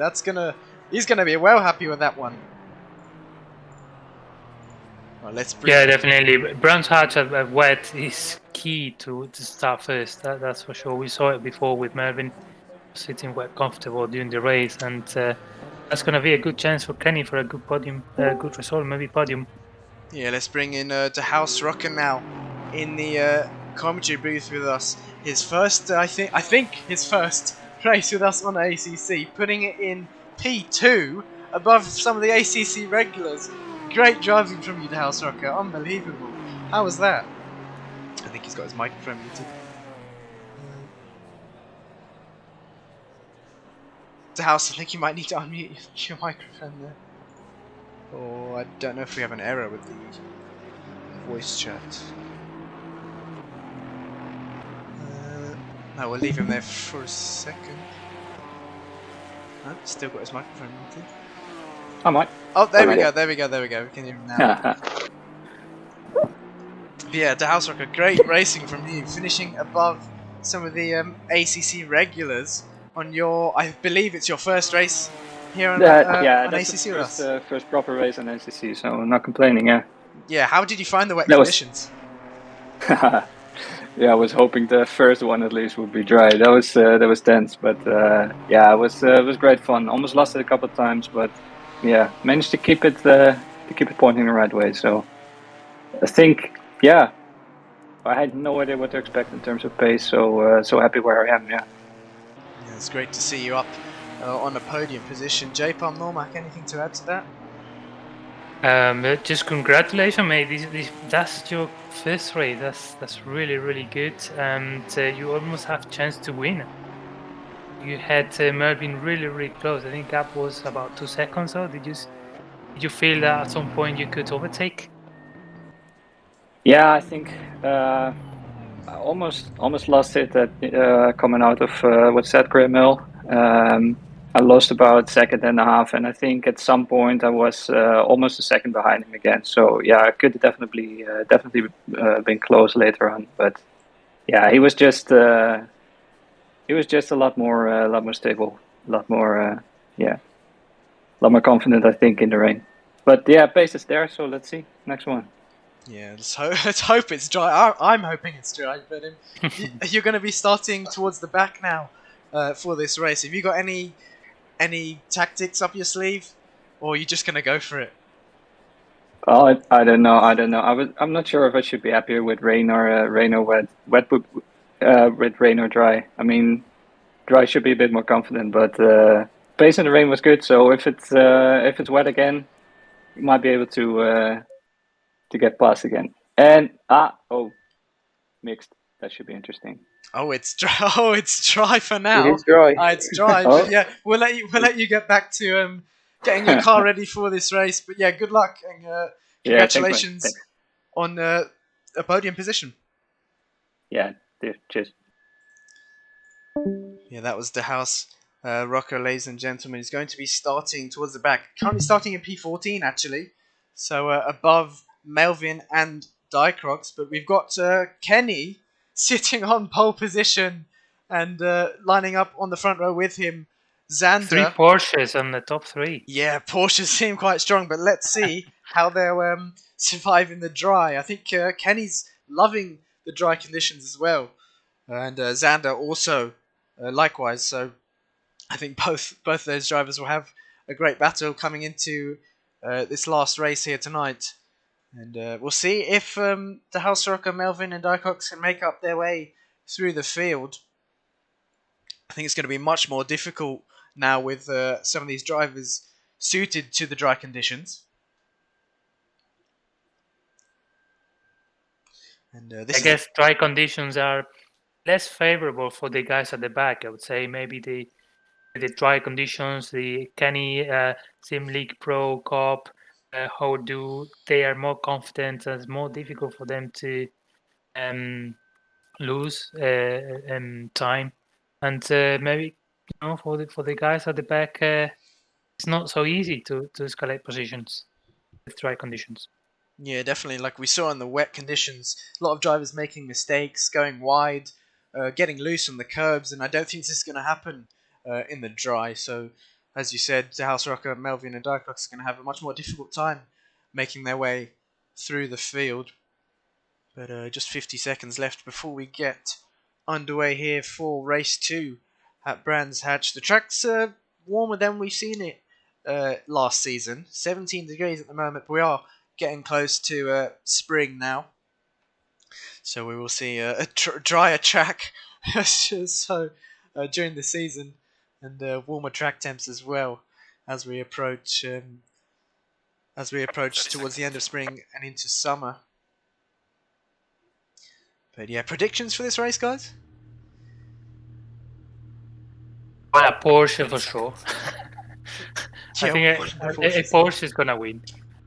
He's gonna be well happy with that one. Well, let's bring Yeah, definitely. Brown's hatch at wet is key to start first. That's for sure. We saw it before with Mervyn sitting wet comfortable during the race, and that's gonna be a good chance for Kenny for a good podium, good result, maybe podium. Yeah, let's bring in DeHuisRocker now in the commentary booth with us. His first, I think his first race with us on ACC, putting it in P2 above some of the ACC regulars. Great driving from you, DeHuisRocker. Unbelievable. How was that? I think he's got his microphone muted. DeHuis, I think you might need to unmute your microphone there. Or I don't know if we have an error with the voice chat. No, we'll leave him there for a second. Oh, still got his microphone muted. I might. Oh, there we go. We can hear him now. But yeah, DeHuisRocker, great racing from you, finishing above some of the ACC regulars on your, I believe it's your first race here on, yeah, on that's ACC with us. the first proper race on ACC, so I'm not complaining. Yeah. Yeah, how did you find the wet That was- conditions? Yeah, I was hoping the first one at least would be dry. That was tense, but yeah, it was great fun. Almost lost it a couple of times, but yeah, managed to keep it pointing the right way. So I think, yeah, I had no idea what to expect in terms of pace. So so happy where I am. Yeah. Yeah, it's great to see you up on a podium position. J-Pump, Normac, anything to add to that? Just congratulations, mate. That's your first race. That's really, really good, and you almost have a chance to win. You had Mervyn really, really close. I think gap was about 2 seconds. Or did you feel that at some point you could overtake? Yeah, I think I almost lost it at coming out of what's that, Grey Mill. I lost about a second and a half, and I think at some point I was almost a second behind him again. So yeah, I could definitely been close later on. But yeah, he was just a lot more stable, a lot more confident, I think, in the rain. But yeah, pace is there, so let's see next one. Yeah, let's hope it's dry. I'm hoping it's dry, but you're going to be starting towards the back now for this race. Have you got any tactics up your sleeve, or are you just going to go for it? Oh, I don't know. I'm not sure if I should be happier with rain or wet with rain or dry. I mean, dry should be a bit more confident, but pace in the rain was good. So if it's wet again, you might be able to get past again. And mixed. That should be interesting. Oh, it's dry. Oh, it's dry for now. It is dry. It's dry, but yeah, we'll let you get back to getting your car ready for this race. But yeah, good luck and congratulations thanks. on a podium position. Yeah, cheers. Yeah, that was DeHuisRocker, ladies and gentlemen. He's going to be starting towards the back. Currently starting in P14, actually. So above Melvin and Dicrox. But we've got Kenny sitting on pole position and lining up on the front row with him. Xander. 3 Porsches on the top 3. Yeah, Porsches seem quite strong, but let's see how they'll survive in the dry. I think Kenny's loving the dry conditions as well. And Xander also likewise. So I think both those drivers will have a great battle coming into this last race here tonight. And we'll see if DeHuisRocker, Melvin and Dicrox can make up their way through the field. I think it's going to be much more difficult now with some of these drivers suited to the dry conditions. And I guess dry conditions are less favorable for the guys at the back. I would say maybe the dry conditions, the Kenny Sim League Pro Cup, how do they are more confident and it's more difficult for them to lose time, and maybe for the guys at the back it's not so easy to escalate positions with dry conditions. Yeah, definitely. Like we saw in the wet conditions, a lot of drivers making mistakes, going wide, getting loose on the curbs, and I don't think this is going to happen in the dry. So, as you said, DeHuisRocker, Melvin and Dicrox are going to have a much more difficult time making their way through the field. But just 50 seconds left before we get underway here for race 2 at Brands Hatch. The track's warmer than we've seen it last season. 17 degrees at the moment, but we are getting close to spring now. So we will see a drier track so during the season, and warmer track temps as well as we approach towards the end of spring and into summer. But yeah, predictions for this race, guys? Well, a Porsche for sure. I Yeah, think a Porsche is gonna win.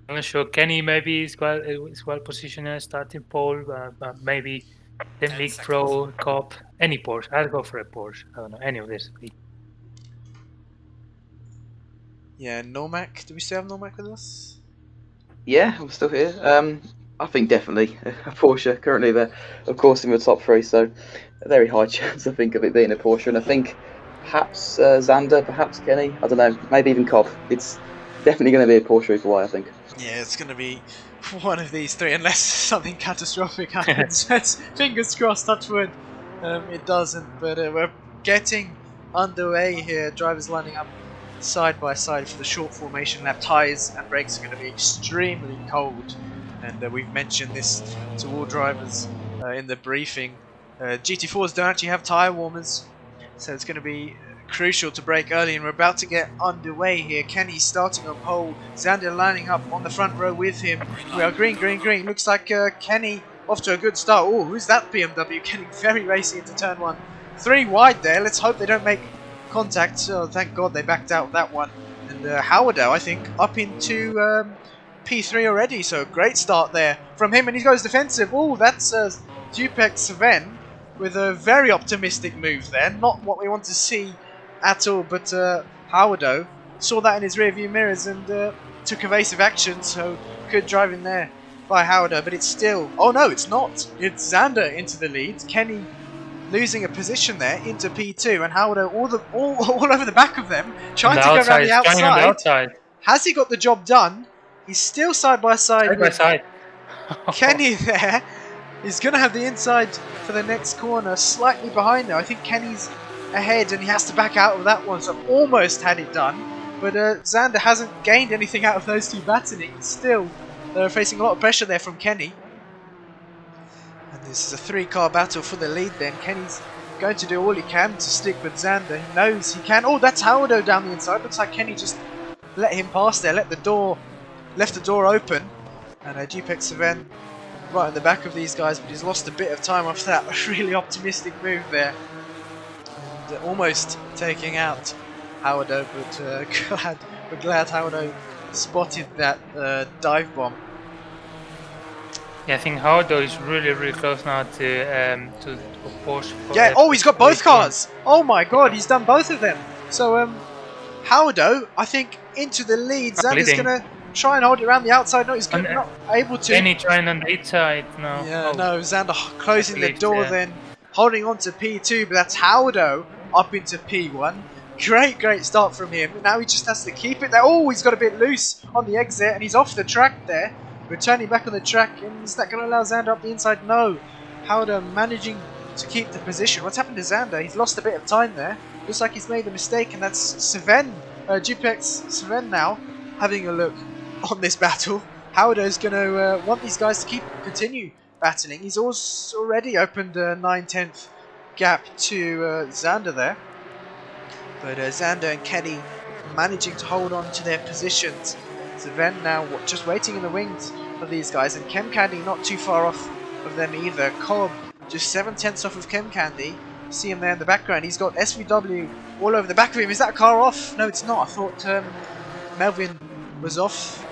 I'm not sure. Kenny maybe is well positioned as starting pole, but maybe the League Pro Cup, any Porsche. I'll go for a Porsche. I don't know any of this. Yeah, Normac. Do we still have Normac with us? Yeah, I'm still here. I think definitely a Porsche. Currently, they're of course in the top 3, so a very high chance I think of it being a Porsche. And I think perhaps Xander, perhaps Kenny. I don't know. Maybe even Cobb. It's definitely going to be a Porsche either way, I think. Yeah, it's going to be one of these 3 unless something catastrophic happens. Fingers crossed, touch wood. It doesn't, but we're getting underway here. Drivers lining up side by side for the short formation lap. Tyres and brakes are going to be extremely cold, and we've mentioned this to all drivers in the briefing. GT4s don't actually have tyre warmers, so it's going to be crucial to brake early, and we're about to get underway here. Kenny starting on pole, Xander lining up on the front row with him. We are green. Looks like Kenny off to a good start. Oh, who's that BMW getting very racy into turn 1? 3 wide there. Let's hope they don't make contact. Oh, thank God they backed out that one. And Howardow, I think, up into P3 already. So great start there from him, and he goes defensive. Oh, that's Dupek Sven with a very optimistic move there. Not what we want to see at all, but Howardow saw that in his rearview mirrors and took evasive action, so good driving there by Howardow, but it's still... Oh no, it's not! It's Xander into the lead, Kenny losing a position there into P2, and Howardow all over the back of them, trying to go around the outside. Has he got the job done? He's still side by side with Kenny there. He's going to have the inside for the next corner, slightly behind now. I think Kenny's ahead and he has to back out of that one, so almost had it done. But Xander hasn't gained anything out of those 2 battening. Still They're facing a lot of pressure there from Kenny. And this is a 3-car battle for the lead then. Kenny's going to do all he can to stick with Xander. He knows he can. Oh, that's Howdo down the inside. Looks like Kenny just let him pass there, left the door open. And GPEX Sven right in the back of these guys, but he's lost a bit of time off that really optimistic move there. And almost taking out Howdo, but we're glad Howdo spotted that dive bomb. Yeah, I think Howdo is really close now to Porsche. Yeah, oh, he's got both cars! Oh my god, he's done both of them! So, Howdo, I think, into the lead. Xander's gonna try and hold it around the outside. No, he's not able to. Kenny trying on the inside, no. Yeah, no, Xander closing the door then, holding on to P2, but that's Howdo up into P1. Great start from him. Now he just has to keep it there. Oh, he's got a bit loose on the exit, and he's off the track there. Returning back on the track, and is that going to allow Xander up the inside? No. Howdo managing to keep the position. What's happened to Xander? He's lost a bit of time there. Looks like he's made a mistake, and that's Sven, GPEX Sven now, having a look on this battle. Howdo's going to want these guys to continue battling. He's also already opened a 9/10 gap to Xander there. But Xander and Kenny managing to hold on to their positions. Sven now just waiting in the wings of these guys, and Chem Candy not too far off of them either. Cobb just 7/10 off of Chem Candy. See him there in the background. He's got SVW all over the back of him. Is that car off? No, it's not. I thought Melvin was off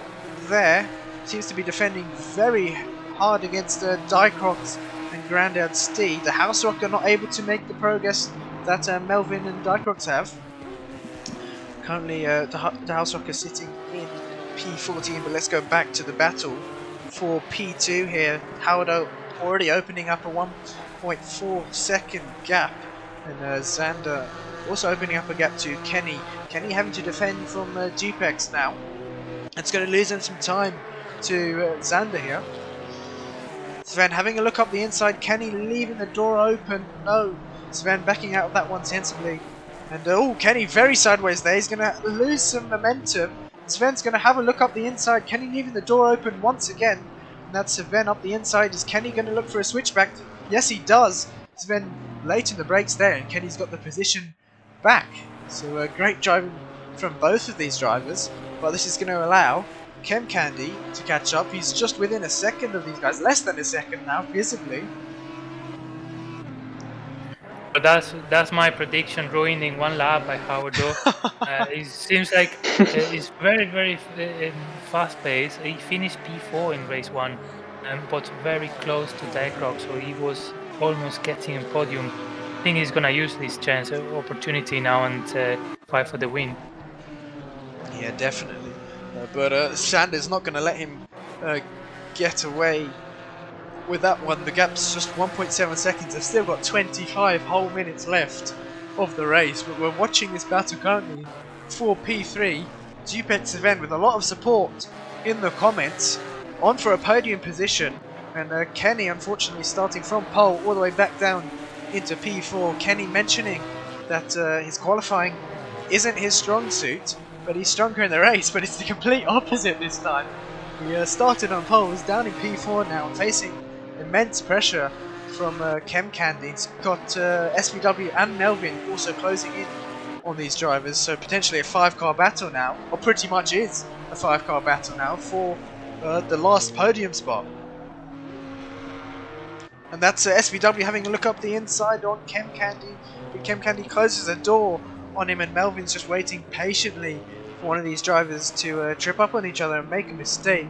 there. Seems to be defending very hard against Dicrox and Grandad Steed. The DeHuisRocker not able to make the progress that Melvin and Dicrox have. Currently, the DeHuisRocker sitting in P14, but let's go back to the battle for P2 here. Howdo already opening up a 1.4 second gap, and Xander also opening up a gap to Kenny. Kenny having to defend from GPEX now. It's going to lose him some time to Xander here. Sven having a look up the inside. Kenny leaving the door open. No, Sven backing out of that one sensibly. And oh, Kenny very sideways there. He's going to lose some momentum. Sven's going to have a look up the inside. Kenny leaving the door open once again. And that's Sven up the inside. Is Kenny going to look for a switchback? Yes, he does. Sven late in the brakes there, and Kenny's got the position back. So great driving from both of these drivers. But this is going to allow Chem Candy to catch up. He's just within a second of these guys. Less than a second now, visibly. But that's my prediction, ruining one lap by Howdo. It seems like it's very fast pace. He finished P4 in race 1, but very close to Dicrox, so he was almost getting a podium. I think he's gonna use this chance, opportunity now, and fight for the win. Yeah, definitely. But Xander's not gonna let him get away with that one. The gap's just 1.7 seconds. They've still got 25 whole minutes left of the race, but we're watching this battle currently for P3. GPEX event with a lot of support in the comments, on for a podium position, and Kenny unfortunately starting from pole all the way back down into P4. Kenny mentioning that his qualifying isn't his strong suit, but he's stronger in the race, but it's the complete opposite this time. He started on pole, is down in P4 now, facing immense pressure from Chem Candy. He's got SVW and Melvin also closing in on these drivers, so potentially a 5-car battle now, or pretty much is a 5-car battle now for the last podium spot. And that's SVW having a look up the inside on Chem Candy. Chem Candy closes the door on him, and Melvin's just waiting patiently for one of these drivers to trip up on each other and make a mistake.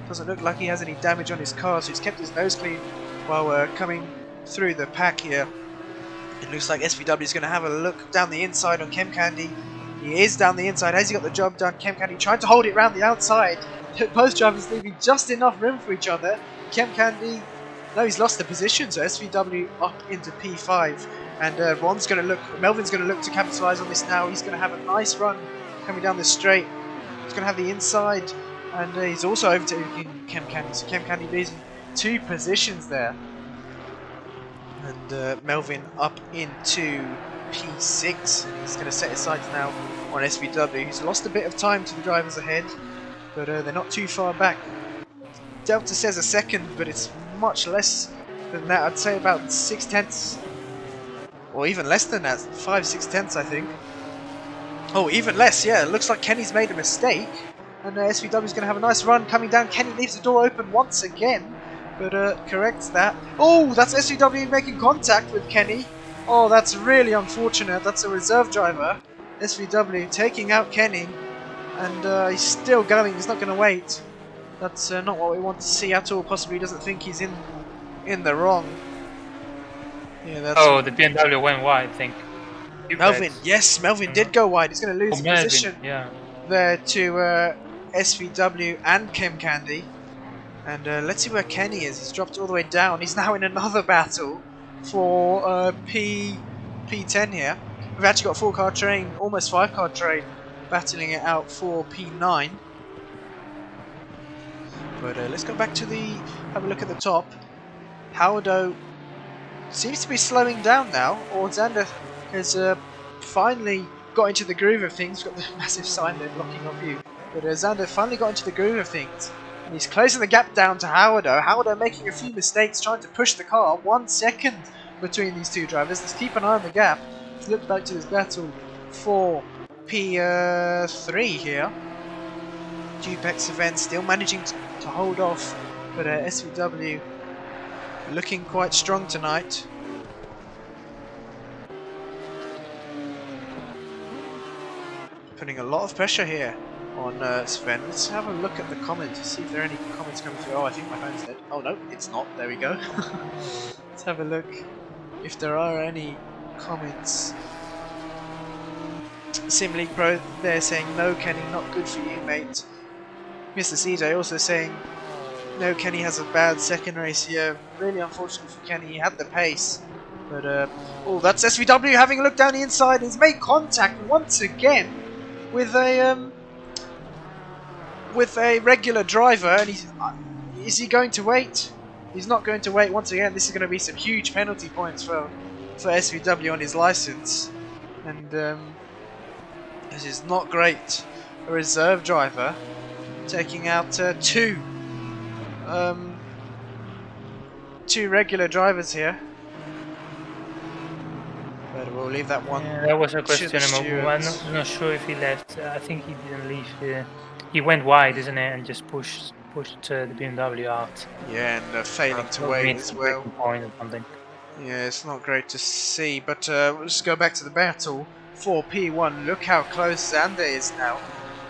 Doesn't look like he has any damage on his car, so he's kept his nose clean while coming through the pack here. It looks like SVW is going to have a look down the inside on Chem Candy. He is down the inside. Has he got the job done? Chem Candy trying to hold it around the outside. Both drivers leaving just enough room for each other. Chem Candy, no, he's lost the position, so SVW up into P5. And Melvin's going to look to capitalise on this now. He's going to have a nice run coming down the straight. He's going to have the inside. And he's also overtaking Chem Candy, so Chem Candy losing 2 positions there. And Melvin up into P6. And he's going to set his sights now on SVW. He's lost a bit of time to the drivers ahead, but they're not too far back. Delta says a second, but it's much less than that. I'd say about 6 tenths, or even less than that, 5-6 tenths, I think. Oh, even less, yeah. It looks like Kenny's made a mistake, and SVW's going to have a nice run coming down. Kenny leaves the door open once again, but corrects that. Oh, that's SVW making contact with Kenny. Oh, that's really unfortunate. That's a reserve driver. SVW taking out Kenny, and he's still going. He's not going to wait. That's not what we want to see at all. Possibly he doesn't think he's in the wrong. Yeah, that's. Oh, the BMW went wide, I think. Melvin, yes, Melvin did go wide. He's going to lose position there to SVW and Kim Candy. And let's see where Kenny is. He's dropped all the way down. He's now in another battle for P10 here. We've actually got a 4-car train, almost 5-car train, battling it out for P9. But let's go back to have a look at the top. Howardo seems to be slowing down now, or Xander has finally got into the groove of things. Got the massive sign there blocking our view. But Xander finally got into the groove of things. And he's closing the gap down to Howardo. Howardo making a few mistakes, trying to push the car. 1 second between these two drivers. Let's keep an eye on the gap. Let's look back to this battle for P3 here. Dupex event still managing to hold off, but SVW looking quite strong tonight. Putting a lot of pressure here on Sven. Let's have a look at the comments to see if there are any comments coming through. Oh, I think my phone's dead. Oh no, it's not. There we go. Let's have a look if there are any comments. Sim League Pro, they're saying no, Kenny, not good for you, mate. Mr. CJ also saying no, Kenny has a bad second race here. Really unfortunate for Kenny. He had the pace, but oh, that's SVW having a look down the inside. He's made contact once again with a regular driver, and is he going to wait? He's not going to wait once again. This is going to be some huge penalty points for SVW on his license, and this is not great. A reserve driver taking out two regular drivers here. But we'll leave that one. Yeah, that was a questionable. I'm not sure if he left. I think he didn't leave. He went wide, isn't it, and just pushed the BMW out. Yeah, and failing to wait as well. Point or something. Yeah, it's not great to see. But we'll just go back to the battle for P1. Look how close Xander is now.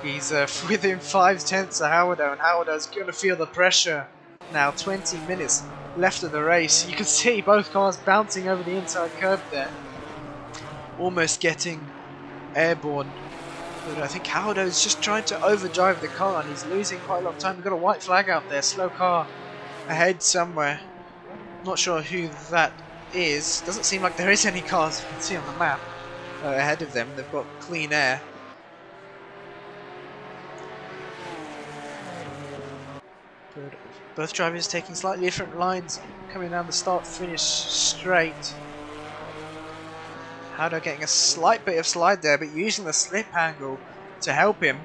He's within 5 tenths of Howardo, and Howardo's going to feel the pressure now. 20 minutes left of the race. You can see both cars bouncing over the inside curve there, almost getting airborne. But I think Howardo's just trying to overdrive the car, and he's losing quite a lot of time. We've got a white flag out there, slow car ahead somewhere. Not sure who that is. Doesn't seem like there is any cars you can see on the map ahead of them. They've got clean air. But both drivers taking slightly different lines, coming down the start-finish straight. Howardo getting a slight bit of slide there, but using the slip angle to help him.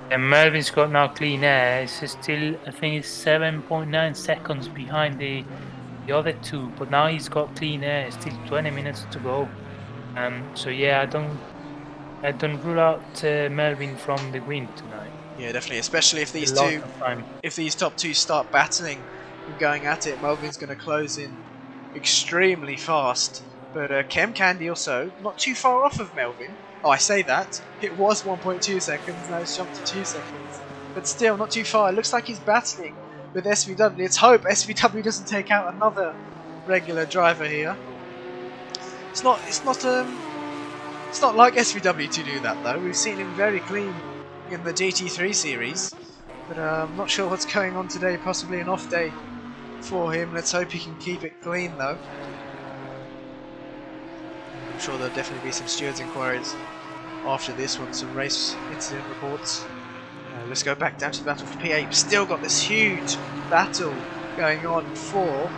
And Melvin's got now clean air. It's still, I think it's 7.9 seconds behind the other two, but now he's got clean air. It's still 20 minutes to go. So yeah, I don't rule out Melvin from the win tonight. Yeah, definitely, especially if these top two start battling and going at it. Melvin's going to close in extremely fast. But Chem Candy also not too far off of Melvin. Oh, I say that. It was 1.2 seconds, now it's jumped to 2 seconds. But still, not too far. It looks like he's battling with SVW. Let's hope SVW doesn't take out another regular driver here. It's not like SVW to do that though. We've seen him very clean in the GT3 series. But I'm not sure what's going on today. Possibly an off day for him. Let's hope he can keep it clean though. I'm sure there'll definitely be some stewards inquiries after this one, some race incident reports. Let's go back down to the battle for P8. We've still got this huge battle going on for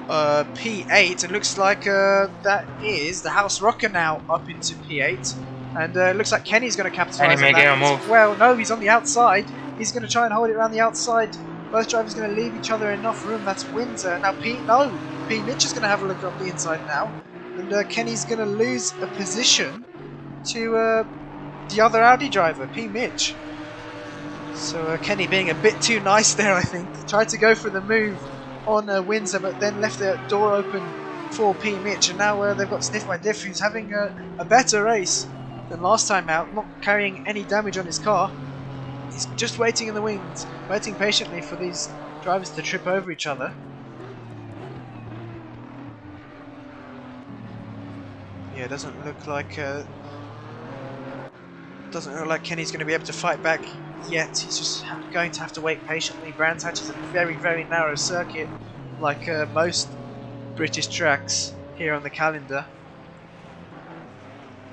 P8. It looks like that is the DeHuisRocker now up into P8. And it looks like Kenny's going to capitalise on that. Move. Well, no, he's on the outside. He's going to try and hold it around the outside. Both drivers going to leave each other enough room. That's Windsor. Now P Mitch is going to have a look up the inside now. And Kenny's going to lose a position to the other Audi driver, P Mitch. So Kenny being a bit too nice there, I think. Tried to go for the move on Windsor, but then left the door open for P Mitch. And now they've got sniffed by Diff, who's having a better race than last time out, not carrying any damage on his car. He's just waiting in the wings, waiting patiently for these drivers to trip over each other. Yeah, doesn't look like Kenny's going to be able to fight back yet. He's just going to have to wait patiently. Brands Hatch is a very, very narrow circuit, like most British tracks here on the calendar.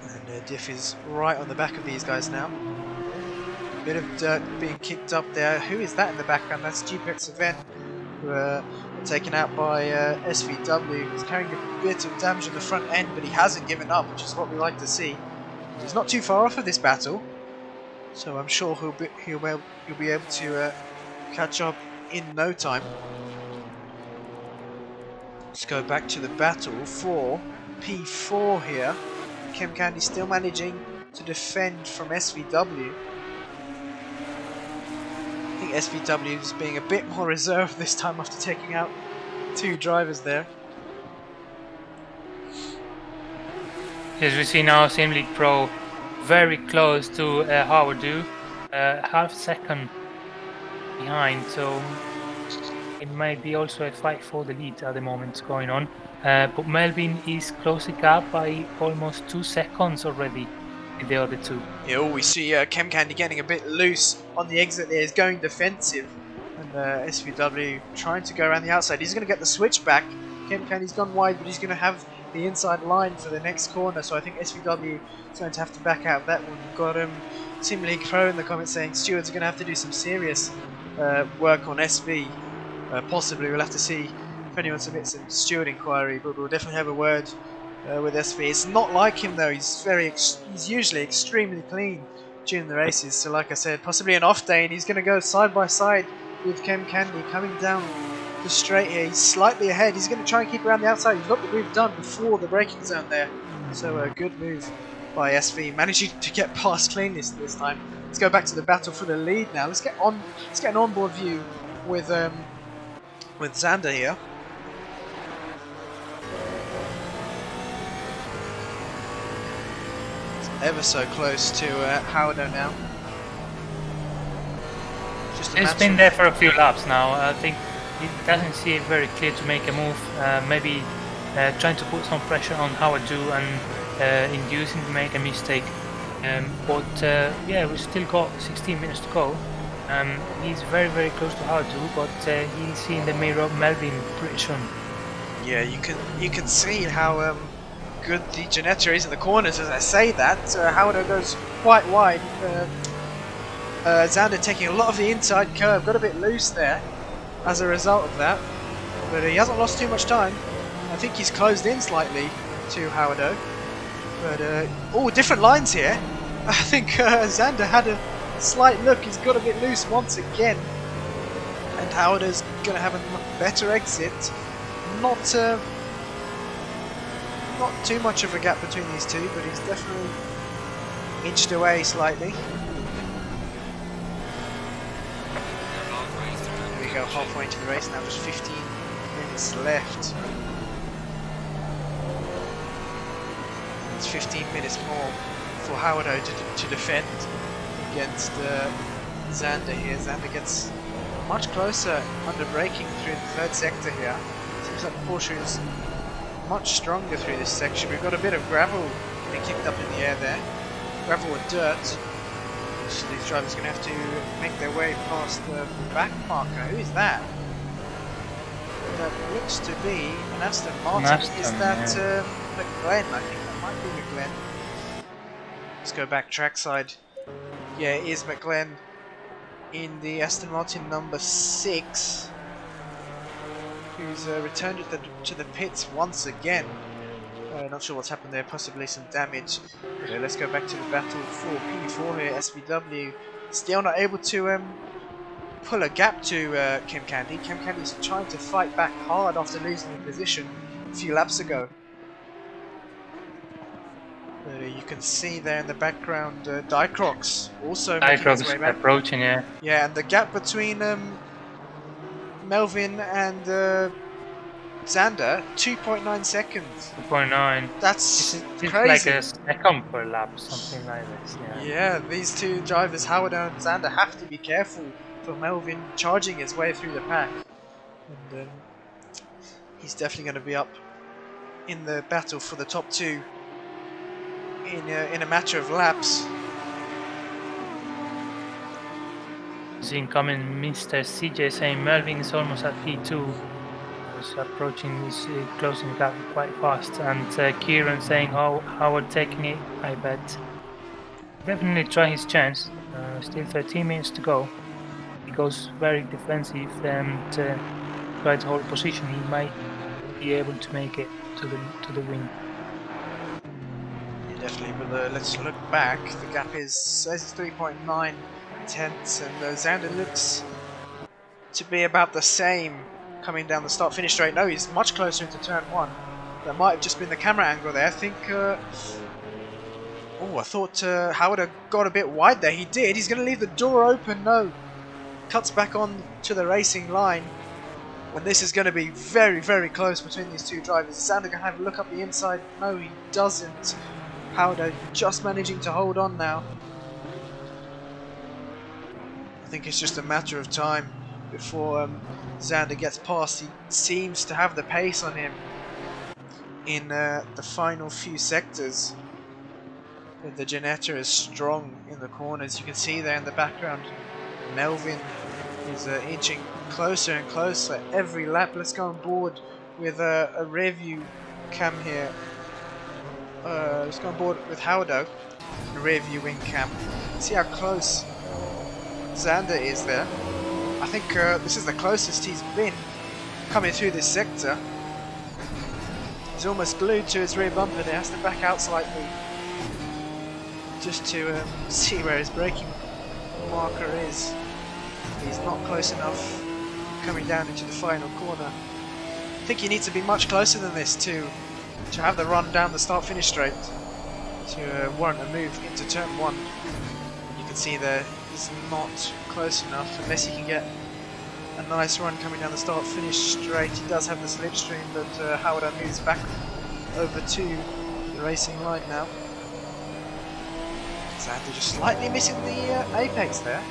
And Diff is right on the back of these guys now. Bit of dirt being kicked up there. Who is that in the background? That's GPX Event, who are taken out by SVW. He's carrying a bit of damage on the front end, but he hasn't given up, which is what we like to see. He's not too far off of this battle, so I'm sure he'll be able to catch up in no time. Let's go back to the battle for P4 here. Kim Candy still managing to defend from SVW. I think SVW is being a bit more reserved this time after taking out two drivers there. As we see now, Sim League Pro very close to Howard, half second behind, so it might be also a fight for the lead at the moment going on. But Melvin is closing up by almost 2 seconds already with the other two. Yeah, we see Chem Candy getting a bit loose on the exit there. He's going defensive, and SVW trying to go around the outside. He's going to get the switch back. Chem Candy's gone wide, but he's going to have the inside line for the next corner, so I think SVW is going to have to back out that one. We've got Sim League Pro in the comments saying stewards are going to have to do some serious work on SV. Possibly we'll have to see if anyone submits a steward inquiry, but we'll definitely have a word with SV. It's not like him though. He's usually extremely clean during the races. So like I said, possibly an off day, and he's going to go side by side with Chem Candy coming down the straight here. He's slightly ahead. He's going to try and keep around the outside. He's got the move done before the braking zone there. So a good move by SV, managing to get past cleanly this time. Let's go back to the battle for the lead now. Let's get an onboard view with Xander here. It's ever so close to Howard now. It's been there for a few laps now. I think it doesn't seem very clear to make a move. Maybe trying to put some pressure on Howard and induce him to make a mistake. But yeah, we've still got 16 minutes to go. He's very, very close to Howard, but he'll see in the mirror Melvin pretty soon. Yeah, you can see how good the Ginetta is in the corners. As I say that, Howard goes quite wide. Xander taking a lot of the inside curve, got a bit loose there as a result of that, but he hasn't lost too much time. I think he's closed in slightly to Howard, but different lines here. I think Xander had a slight look. He's got a bit loose once again, and Howard is going to have a better exit. Not too much of a gap between these two, but he's definitely inched away slightly. Go halfway into the race now, just 15 minutes left. It's 15 minutes more for Howard to defend against Xander here. Xander gets much closer under braking through the third sector here. Seems like Porsche is much stronger through this section. We've got a bit of gravel getting kicked up in the air there. Gravel and dirt. So these drivers are going to have to make their way past the back marker. Who is that? That looks to be an Aston Martin. Is that McGlenn? I think that might be McGlenn. Let's go back trackside. Yeah, it is McGlenn in the Aston Martin number 6, who's returned to the pits once again. Not sure what's happened there, possibly some damage. Okay, let's go back to the battle for P4 here. SVW Still not able to pull a gap to Kim Candy. Kim Candy's trying to fight back hard after losing the position a few laps ago. You can see there in the background Dicrox also making his way back. Approaching, yeah. Yeah, and the gap between Melvin and Xander, 2.9 seconds. 2.9. That's it's crazy. Like a second per lap, something like this. Yeah, these two drivers, Howard and Xander, have to be careful for Melvin charging his way through the pack. And he's definitely going to be up in the battle for the top two in a matter of laps. Incoming Mr. CJ saying Melvin is almost at P2. Was approaching this closing gap quite fast, and Kieran saying Howard taking it, I bet. Definitely try his chance. Still 13 minutes to go. He goes very defensive and try to hold position. He might be able to make it to the win. Yeah, definitely, but let's look back. The gap is 3.9 tenths, and Xander looks to be about the same coming down the start-finish straight. No, he's much closer into turn one. That might have just been the camera angle there. I think. I thought Howard had got a bit wide there. He did. He's going to leave the door open. No. Cuts back on to the racing line. When this is going to be very, very close between these two drivers. Is Xander going to have a look up the inside? No, he doesn't. Howard just managing to hold on now. I think it's just a matter of time before Xander gets past. He seems to have the pace on him in the final few sectors. The Ginetta is strong in the corners. You can see there in the background Melvin is inching closer and closer every lap. Let's go on board with a rear view cam here. Let's go on board with Howard, rear view wing cam. See how close Xander is there. I think this is the closest he's been coming through this sector. He's almost glued to his rear bumper there. Has to back out slightly just to see where his braking marker is. He's not close enough coming down into the final corner. I think he needs to be much closer than this to have the run down the start-finish straight to warrant a move into turn one. You can see there he's not close enough unless he can get a nice run coming down the start-finish straight. He does have the slipstream, but Howard moves back over to the racing line now. Xander just slightly missing the apex there.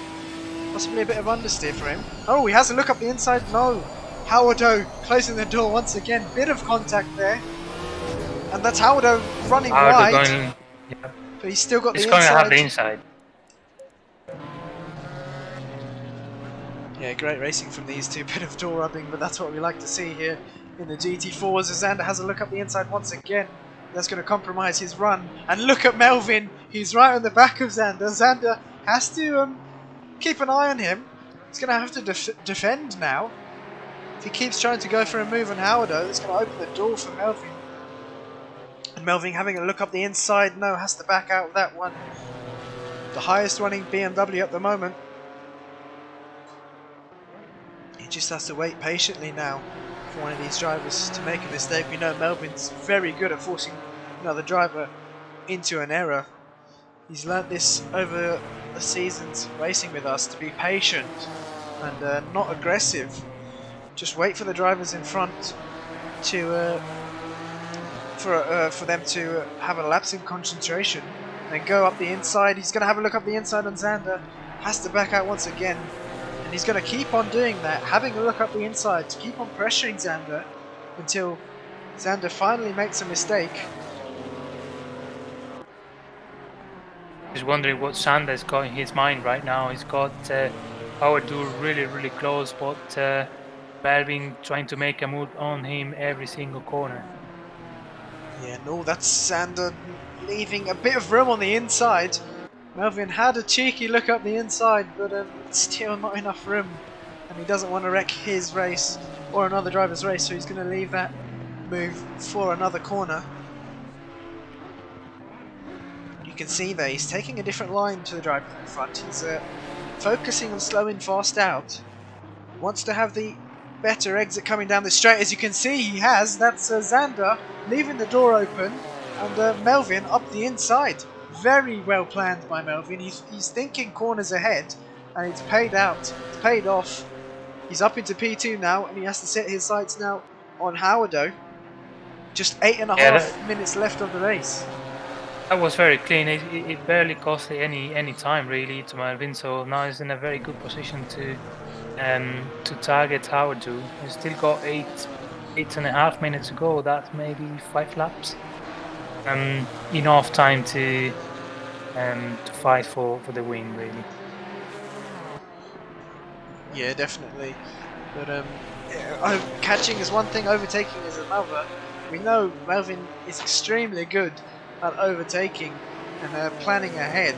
Possibly a bit of understeer for him. Oh, he has a look up the inside. No. Howardo closing the door once again. Bit of contact there. And that's Howardo running wide. Going, yeah. But he's still got he's the inside. inside. He's going to have the inside. Yeah, great racing from these two. Bit of door rubbing, but that's what we like to see here in the GT4s. As Xander has a look up the inside once again. That's going to compromise his run. And look at Melvin. He's right on the back of Xander. Xander has to keep an eye on him. He's going to have to defend now. If he keeps trying to go for a move on Howardo, it's going to open the door for Melvin. And Melvin having a look up the inside. No, has to back out of that one. The highest running BMW at the moment. He just has to wait patiently now for one of these drivers to make a mistake. We know Melvin's very good at forcing another driver into an error. He's learnt this over the seasons racing with us, to be patient and not aggressive. Just wait for the drivers in front to for them to have a lapse in concentration, and then go up the inside. He's going to have a look up the inside on Xander. Has to back out once again. And he's going to keep on doing that, having a look up the inside to keep on pressuring Xander until Xander finally makes a mistake. He's wondering what Xander's got in his mind right now. He's got Howard really, really close, but Melvin trying to make a move on him every single corner. Yeah, no, that's Xander leaving a bit of room on the inside. Melvin had a cheeky look up the inside, but still not enough room, and he doesn't want to wreck his race or another driver's race, so he's going to leave that move for another corner. You can see there, he's taking a different line to the driver in front. He's focusing on slowing fast out. Wants to have the better exit coming down the straight. As you can see, he has. That's Xander leaving the door open, and Melvin up the inside. Very well planned by Melvin. He's thinking corners ahead, and it's paid out. It's paid off. He's up into P2 now, and he has to set his sights now on Howardo. Just 8.5 minutes left of the race. That was very clean. It barely cost any time really to Melvin, so now he's in a very good position to target Howardo. He's still got 8.5 minutes to go. That's maybe 5 laps. Enough time to fight for the win, really. Yeah, definitely. But catching is one thing, overtaking is another. We know Melvin is extremely good at overtaking and planning ahead,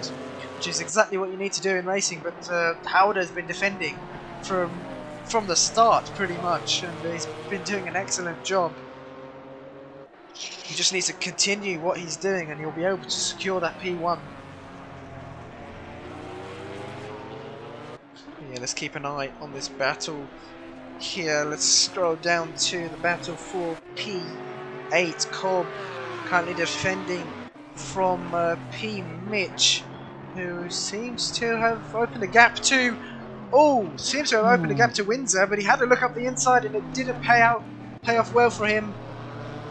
which is exactly what you need to do in racing. But Howard has been defending from the start pretty much, and he's been doing an excellent job. He just needs to continue what he's doing, and he'll be able to secure that P1. Yeah, let's keep an eye on this battle here. Let's scroll down to the battle for P8. Cobb currently defending from P Mitch, who seems to have opened a gap to Windsor, but he had to look up the inside and it didn't pay off well for him.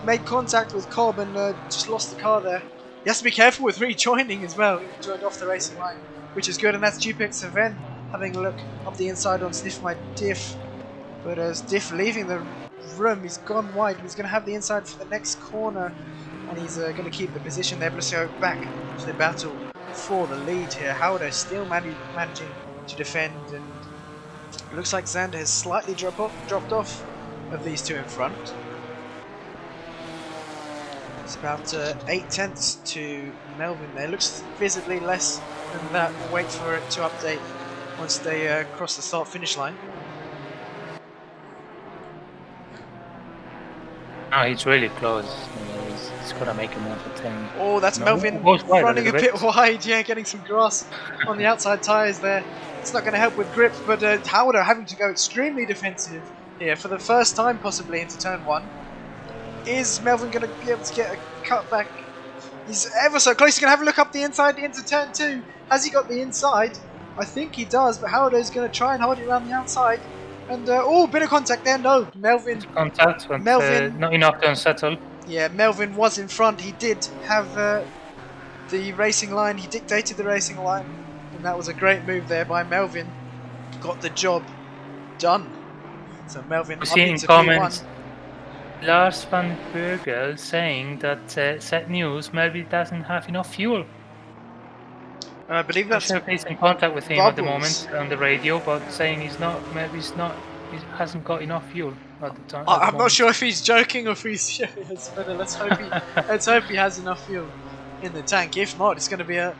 Made contact with Cobb and just lost the car there. He has to be careful with rejoining as well. He joined off the racing line, which is good, and that's GP7 having a look up the inside on Sniff My Diff. But as Diff leaving the room, he's gone wide. He's going to have the inside for the next corner, and he's going to keep the position there. But let's go back to the battle for the lead here. Howard is still managing to defend, and it looks like Xander has slightly dropped off of these two in front. It's about 0.8 to Melvin there. Looks visibly less than that. We'll wait for it to update once they cross the start-finish line. Oh, he's really close. He's got to make a move for 10. Oh, that's Melvin running a bit wide. Yeah, getting some grass on the outside tyres there. It's not going to help with grip, but Howard are having to go extremely defensive here for the first time possibly into turn 1. Is Melvin going to be able to get a cut back? He's ever so close. He's going to have a look up the inside into turn 2. Has he got the inside? I think he does, but Howard is going to try and hold it around the outside. And, oh, bit of contact there. No, Melvin. Contact, but Melvin, not enough to unsettle. Yeah, Melvin was in front. He did have the racing line. He dictated the racing line. And that was a great move there by Melvin. Got the job done. So Melvin up into P1. Lars van Bergel saying that set news, Melvin doesn't have enough fuel. I believe that's I'm sure he's in contact with him at the moment on the radio, but saying he hasn't got enough fuel at the time. I'm not sure if he's joking or if he's serious, but let's hope he has enough fuel in the tank. If not, it's going to be a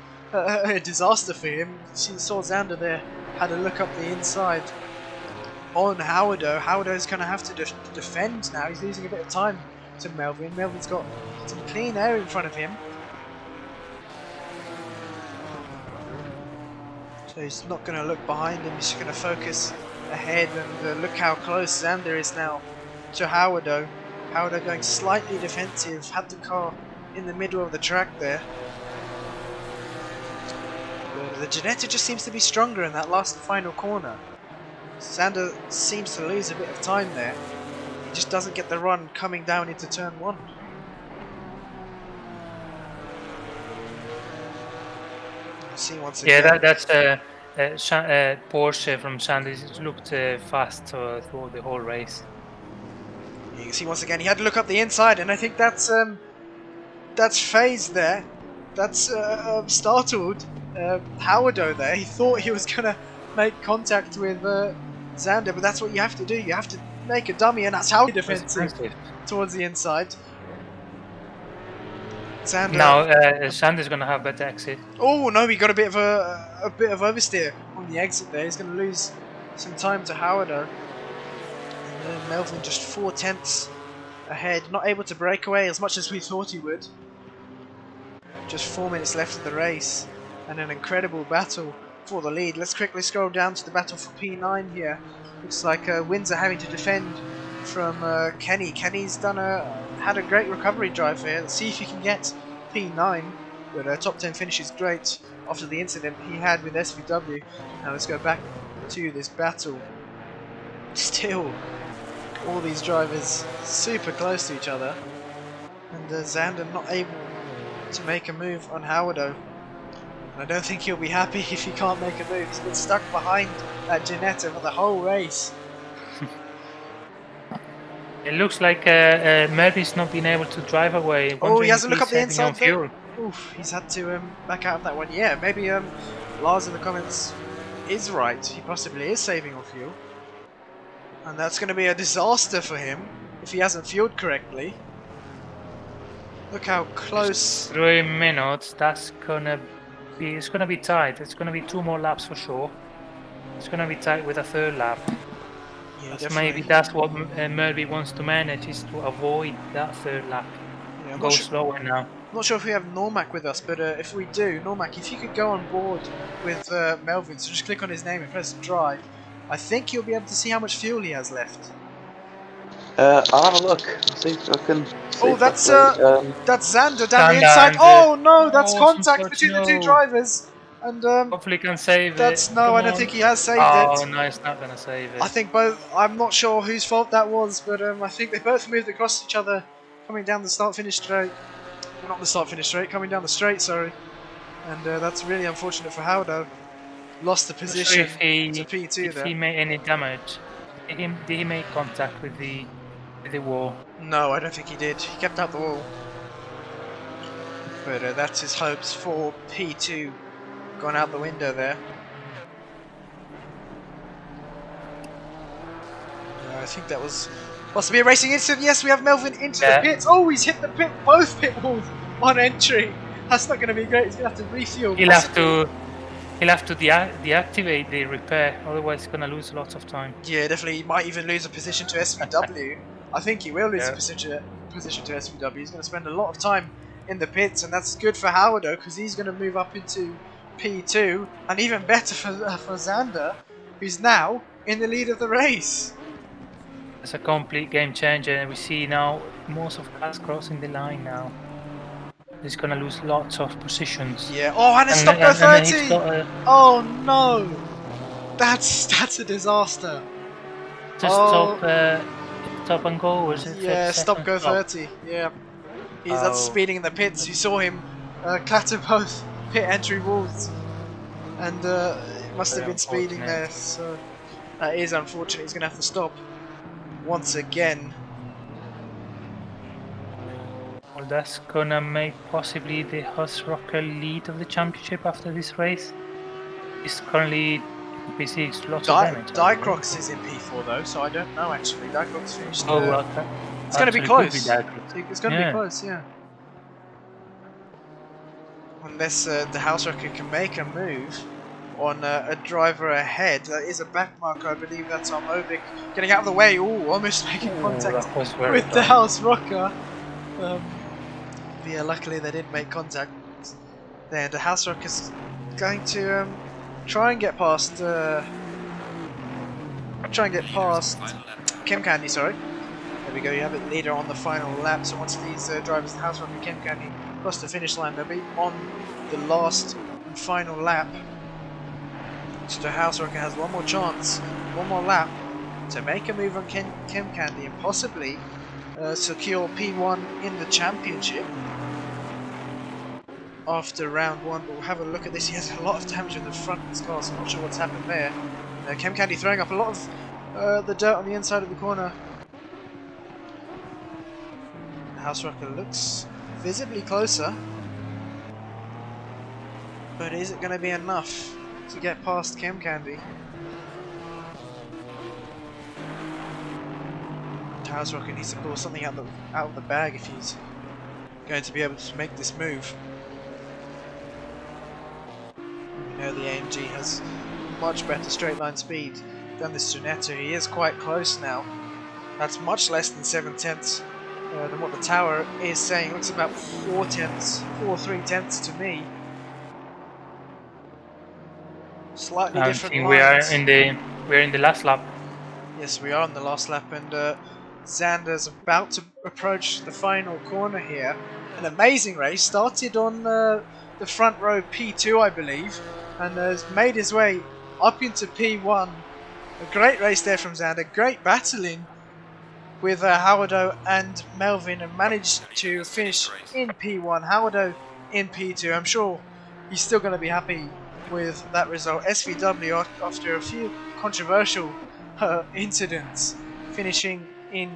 disaster for him. She saw Xander there, had a look up the inside on Howardo. Howardo's going to have to defend now. He's losing a bit of time to Melvin. Melvin's got some clean air in front of him. So he's not going to look behind him, he's just going to focus ahead, and look how close Xander is now to Howardo. Howardo going slightly defensive, had the car in the middle of the track there. But the Ginetta just seems to be stronger in that last final corner. Xander seems to lose a bit of time there. He just doesn't get the run coming down into turn 1. See once again. Yeah, that's Porsche from Sanders. It looked fast through the whole race. You can see once again he had to look up the inside, and I think that's phased there. That's startled Howardo there. He thought he was gonna make contact with Xander, but that's what you have to do. You have to make a dummy, and that's how he defensive towards the inside. Xander. Now Xander's going to have better exit. Oh no, he got a bit of oversteer on the exit there. He's going to lose some time to Howardo. And then Melvin just 4/10 ahead, not able to break away as much as we thought he would. Just 4 minutes left of the race, and an incredible battle for the lead. Let's quickly scroll down to the battle for P9 here. Looks like Windsor having to defend from Kenny. Kenny's had a great recovery drive here. Let's see if he can get P9. But a top 10 finish is great after the incident he had with SVW. Now let's go back to this battle. Still, all these drivers super close to each other, and Xander not able to make a move on Howardo. I don't think he'll be happy if he can't make a move. He's been stuck behind that Ginetta for the whole race. It looks like Murphy's not been able to drive away. Oh, he hasn't looked up the saving on inside there. fuel. Oof, he's had to back out of that one. Yeah, maybe Lars in the comments is right. He possibly is saving on fuel. And that's going to be a disaster for him if he hasn't fueled correctly. Look how close. 3 minutes. That's gonna be. It's gonna be tight. It's gonna be 2 more laps for sure. It's gonna be tight with a 3rd lap. Yeah, Maybe that's what Murphy wants to manage, is to avoid that 3rd lap. Yeah, Go slower now. I'm not sure if we have Normac with us, but if we do, Normac, if you could go on board with Melvin, so just click on his name and press drive, I think you'll be able to see how much fuel he has left. I'll have a look. See if I can. Oh, that's Xander down the Xander, inside. Oh no, that's Oh, contact between the two no. drivers, and Hopefully he can save that's it. no, Come I don't on. think he has saved Oh it. no, it's not gonna save it. I think both. I'm not sure whose fault that was, but I think they both moved across each other, coming down the start-finish straight. Well, not the start-finish straight, coming down the straight. Sorry, and that's really unfortunate for Howdo. Lost the position if he, to P2 if there. he made any damage. Did he make contact with the wall? No, I don't think he did. He kept out the wall. But that's his hopes for P2 gone out the window there. I think that was possibly a racing incident. Yes, we have Melvin into the pits. Oh, he's hit the both pit walls on entry. That's not going to be great. He's going to have to refuel. He'll have to deactivate the repair, otherwise he's going to lose lots of time. Yeah, definitely. He might even lose a position to SVW. I think he will lose a position to SVW. He's going to spend a lot of time in the pits, and that's good for Howard because he's going to move up into P2, and even better for Xander, who's now in the lead of the race. It's a complete game changer, and we see now most of cars crossing the line now. He's going to lose lots of positions. Yeah. Oh, and a stop go 30. Oh no, that's a disaster. Just stop and go, was it? Yeah, stop go 30. Yeah. He's that's speeding in the pits. You saw him clatter both pit entry walls, and it must have been speeding there. So that is unfortunate. He's going to have to stop once again. Well, that's gonna make possibly the DeHuisRocker lead of the championship after this race. He's currently P6, lots of damage. Dicrox is in P4 though, so I don't know actually. Dicrox finished. Oh, okay. It's going to be close. It's going to be close, yeah. Unless DeHuisRocker can make a move on a driver ahead. That is a back marker, I believe that's Armovic. Getting out of the way, ooh, almost making contact with DeHuisRocker. Yeah, luckily they didn't make contact there. DeHuisRocker is going to try and get past Kim Candy, sorry. There we go, you have it later on the final lap. So once these drivers, DeHuisRocker and Kim Candy, cross the finish line, they'll be on the last and final lap. So DeHuisRocker has one more chance, one more lap to make a move on Kim Candy and possibly secure P1 in the championship after round 1. But we'll have a look at this. He has a lot of damage in the front of his car, so I'm not sure what's happened there. Kim Candy throwing up a lot of the dirt on the inside of the corner. DeHuisRocker looks visibly closer, but is it going to be enough to get past Kim Candy? DeHuisRocker needs to pull something out of the bag if he's going to be able to make this move. We know the AMG has much better straight line speed than this Ginetta. He is quite close now. That's much less than 7/10 than what the tower is saying. It looks about 4 3/10 to me. Slightly I different think lines. we're in the last lap. Yes, we are on the last lap, and Xander's about to approach the final corner here. An amazing race. Started on the front row P2, I believe, and has made his way up into P1. A great race there from Xander. Great battling with Howardo and Melvin, and managed to finish in P1. Howardo in P2. I'm sure he's still going to be happy with that result. SVW, after a few controversial incidents, finishing in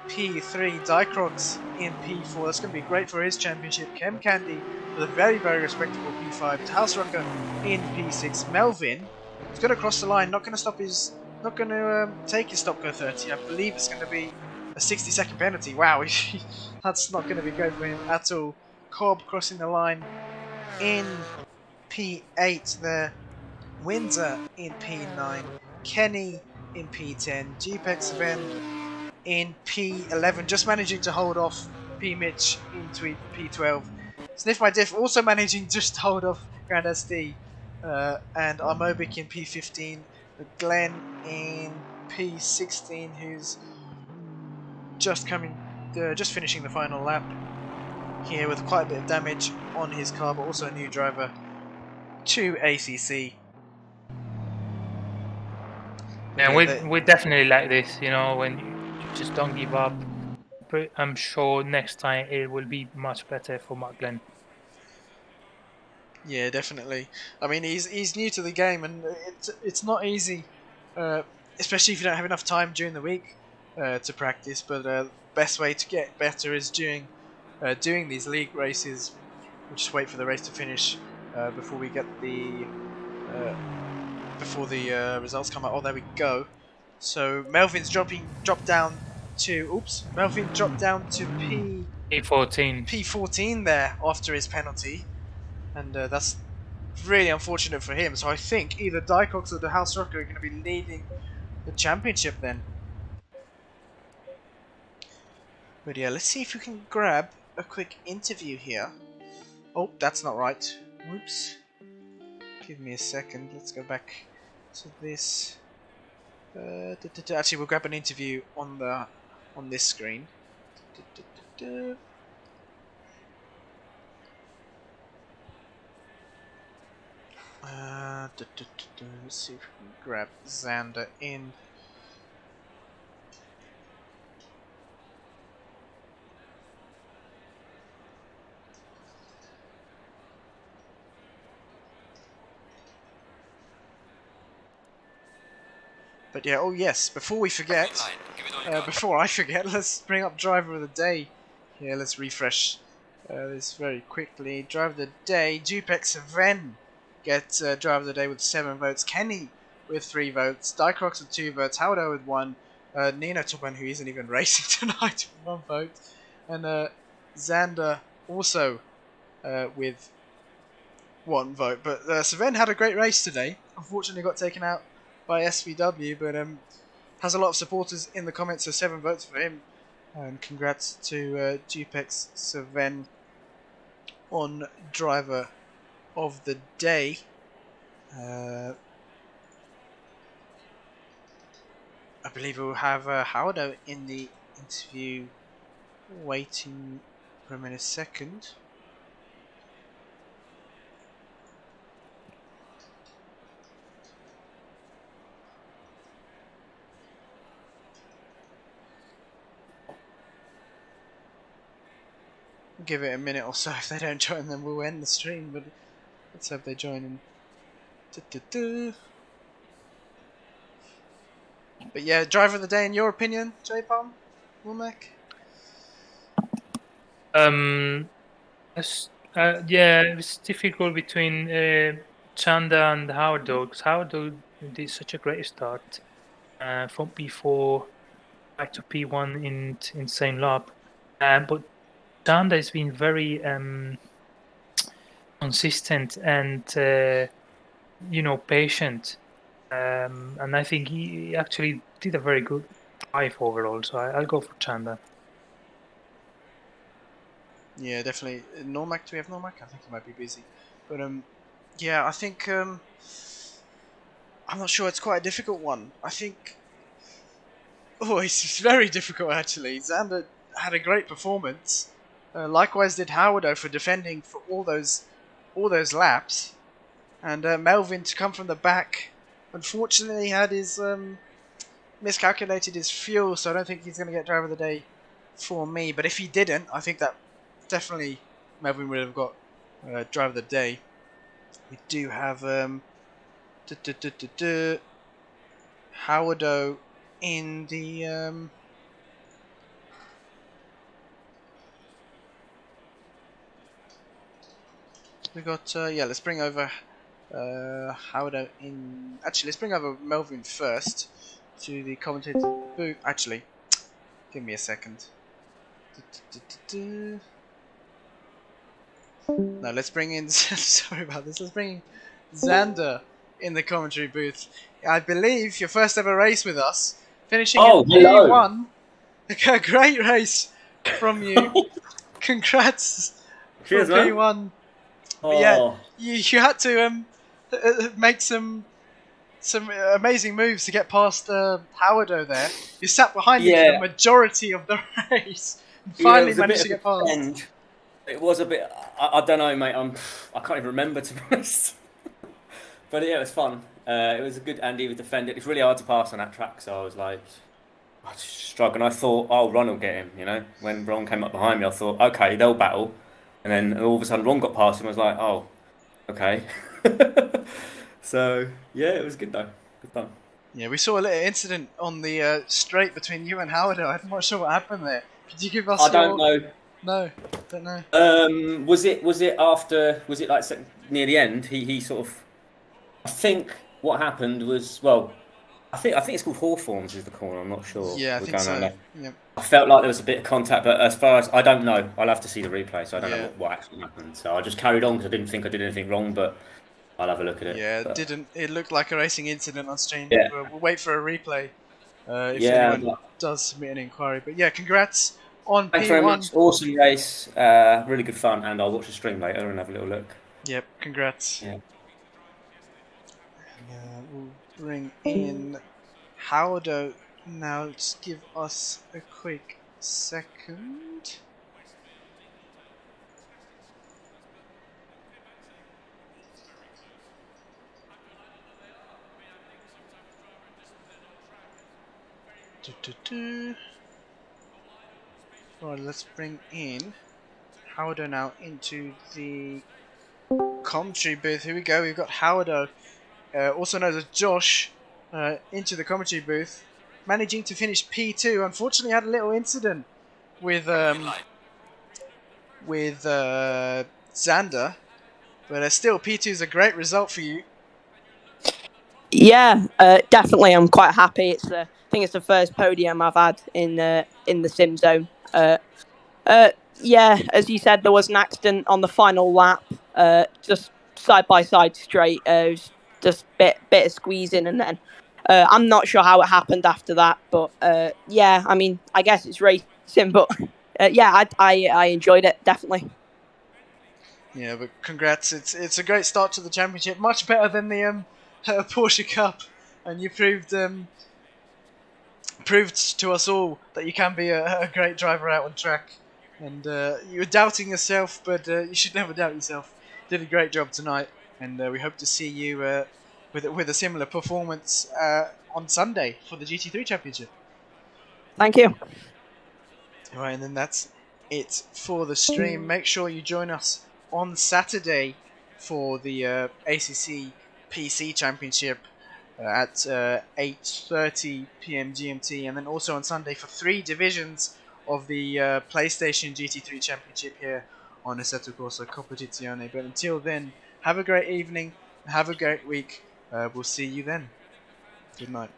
P3. Dicrox in P4. That's going to be great for his championship. Chem Candy with a very, very respectable P5. DeHuisRocker in P6. Melvin is going to cross the line. Not going to stop his. Not going to take his stop go 30. I believe it's going to be a 60-second penalty. Wow, that's not going to be good for him at all. Cobb crossing the line in P8 there. Windsor in P9. Kenny in P10. GPEX Sven in P11. Just managing to hold off P Mitch into P12. Sniff My Diff also managing just to hold off Grand SD. And Armobic in P15. Glenn in P16, who's just finishing the final lap here with quite a bit of damage on his car, but also a new driver to ACC. And we definitely like this, you know, when you just don't give up. But I'm sure next time it will be much better for Mark Glenn. Yeah, definitely. I mean, he's new to the game, and it's not easy, especially if you don't have enough time during the week to practice. But the best way to get better is doing these league races. We'll just wait for the race to finish before we get the results come out. Oh, there we go. So Melvin's dropped down to Melvin dropped down to P14 there after his penalty. And that's really unfortunate for him. So I think either Dycox or DeHuisRocker are going to be leading the championship then. But yeah, let's see if we can grab a quick interview here. Oh, that's not right. Whoops. Give me a second. Let's go back to this. Actually, we'll grab an interview on this screen. Let's see if we can grab Xander in. But yeah, oh yes, before I forget, let's bring up Driver of the Day. Yeah, let's refresh this very quickly. Driver of the Day, Dupex Sven gets Driver of the Day with 7 votes. Kenny with 3 votes. Dicrox with 2 votes. Howdo with 1. Nino Topan, who isn't even racing tonight, with 1 vote. And Xander also with 1 vote. But Sven had a great race today. Unfortunately got taken out by SVW, but has a lot of supporters in the comments, so 7 votes for him. And congrats to GPEX Sven on Driver of the Day. I believe we'll have Howardo in the interview waiting for him in a second. Give it a minute or so. If they don't join, then we'll end the stream, but let's hope they join in. But yeah, Driver of the Day in your opinion, J-Palm? Womack? Yeah, it's difficult between Chanda and Howardo, because Howardo did such a great start from P4 back to P1 in same lap, but Chanda has been very consistent and patient, and I think he actually did a very good drive overall. So I'll go for Chanda. Yeah, definitely. Normac, do we have Normac? I think he might be busy. But yeah, I think I'm not sure. It's quite a difficult one. I think. Oh, it's very difficult actually. Xander had a great performance. Likewise did Howardo for defending for all those laps, and Melvin to come from the back. Unfortunately, had his miscalculated his fuel, so I don't think he's going to get driver of the day for me. But if he didn't, I think that definitely Melvin would have got driver of the day. We do have Howardo in the we got yeah. Let's bring over Howardo in. Actually, let's bring over Melvin first to the commentator booth. Actually, give me a second. No, let's bring in. Sorry about this. Let's bring in Xander in the commentary booth. I believe your first ever race with us, finishing in P1. A great race from you. Congrats Cheers, for man. P1. Oh. But yeah, you had to make some amazing moves to get past Howardo there. You sat behind him for the majority of the race and finally managed to get past. It was a bit. I don't know, mate. I can't even remember, to be honest. But yeah, it was fun. It was a good Andy with defended. It's really hard to pass on that track, so I was like, I just struggled. And I thought, oh, Ron will get him. You know, when Ron came up behind me, I thought, okay, they'll battle. And then all of a sudden, Ron got past him. I was like, oh, okay. So yeah, it was good though. Good fun. Yeah, we saw a little incident on the straight between you and Howardo. I'm not sure what happened there. Could you give us? I don't know. No, don't know. Was it after? Was it like near the end? He sort of. I think what happened was, well, I think it's called Hawthorns is the corner. I'm not sure. Yeah, I think so. Yep. I felt like there was a bit of contact, but as far as I don't know, I'll have to see the replay, so I don't know what actually happened. So I just carried on because I didn't think I did anything wrong, but I'll have a look at it. Yeah, but... it looked like a racing incident on stream. Yeah. We'll wait for a replay if anyone does submit an inquiry. But yeah, congrats on Thanks P1. very much. Awesome race. Really good fun, and I'll watch the stream later and have a little look. Yep, congrats. Yeah. We'll bring in Howardo now. Just give us a quick second. Right, let's bring in Howardo now into the commentary booth. Here we go. We've got Howardo, also known as Josh, into the commentary booth, managing to finish P2. Unfortunately, had a little incident with Xander, but still P2 is a great result for you. Yeah, definitely. I'm quite happy. I think it's the first podium I've had in the SimZone. Yeah, as you said, there was an accident on the final lap, just side by side straight. It was just bit of squeezing, and then I'm not sure how it happened after that. But yeah, I mean, I guess it's racing, but yeah, I enjoyed it definitely. Yeah, but congrats! It's a great start to the championship. Much better than the Porsche Cup, and you proved to us all that you can be a great driver out on track. And you were doubting yourself, but you should never doubt yourself. Did a great job tonight, and we hope to see you with a similar performance on Sunday for the GT3 Championship. Thank you. All right, and then that's it for the stream. Make sure you join us on Saturday for the ACC PC Championship at 8:30 PM GMT, and then also on Sunday for 3 divisions of the PlayStation GT3 Championship here on Assetto Corsa Competizione. But until then, have a great evening, have a great week. We'll see you then. Good night.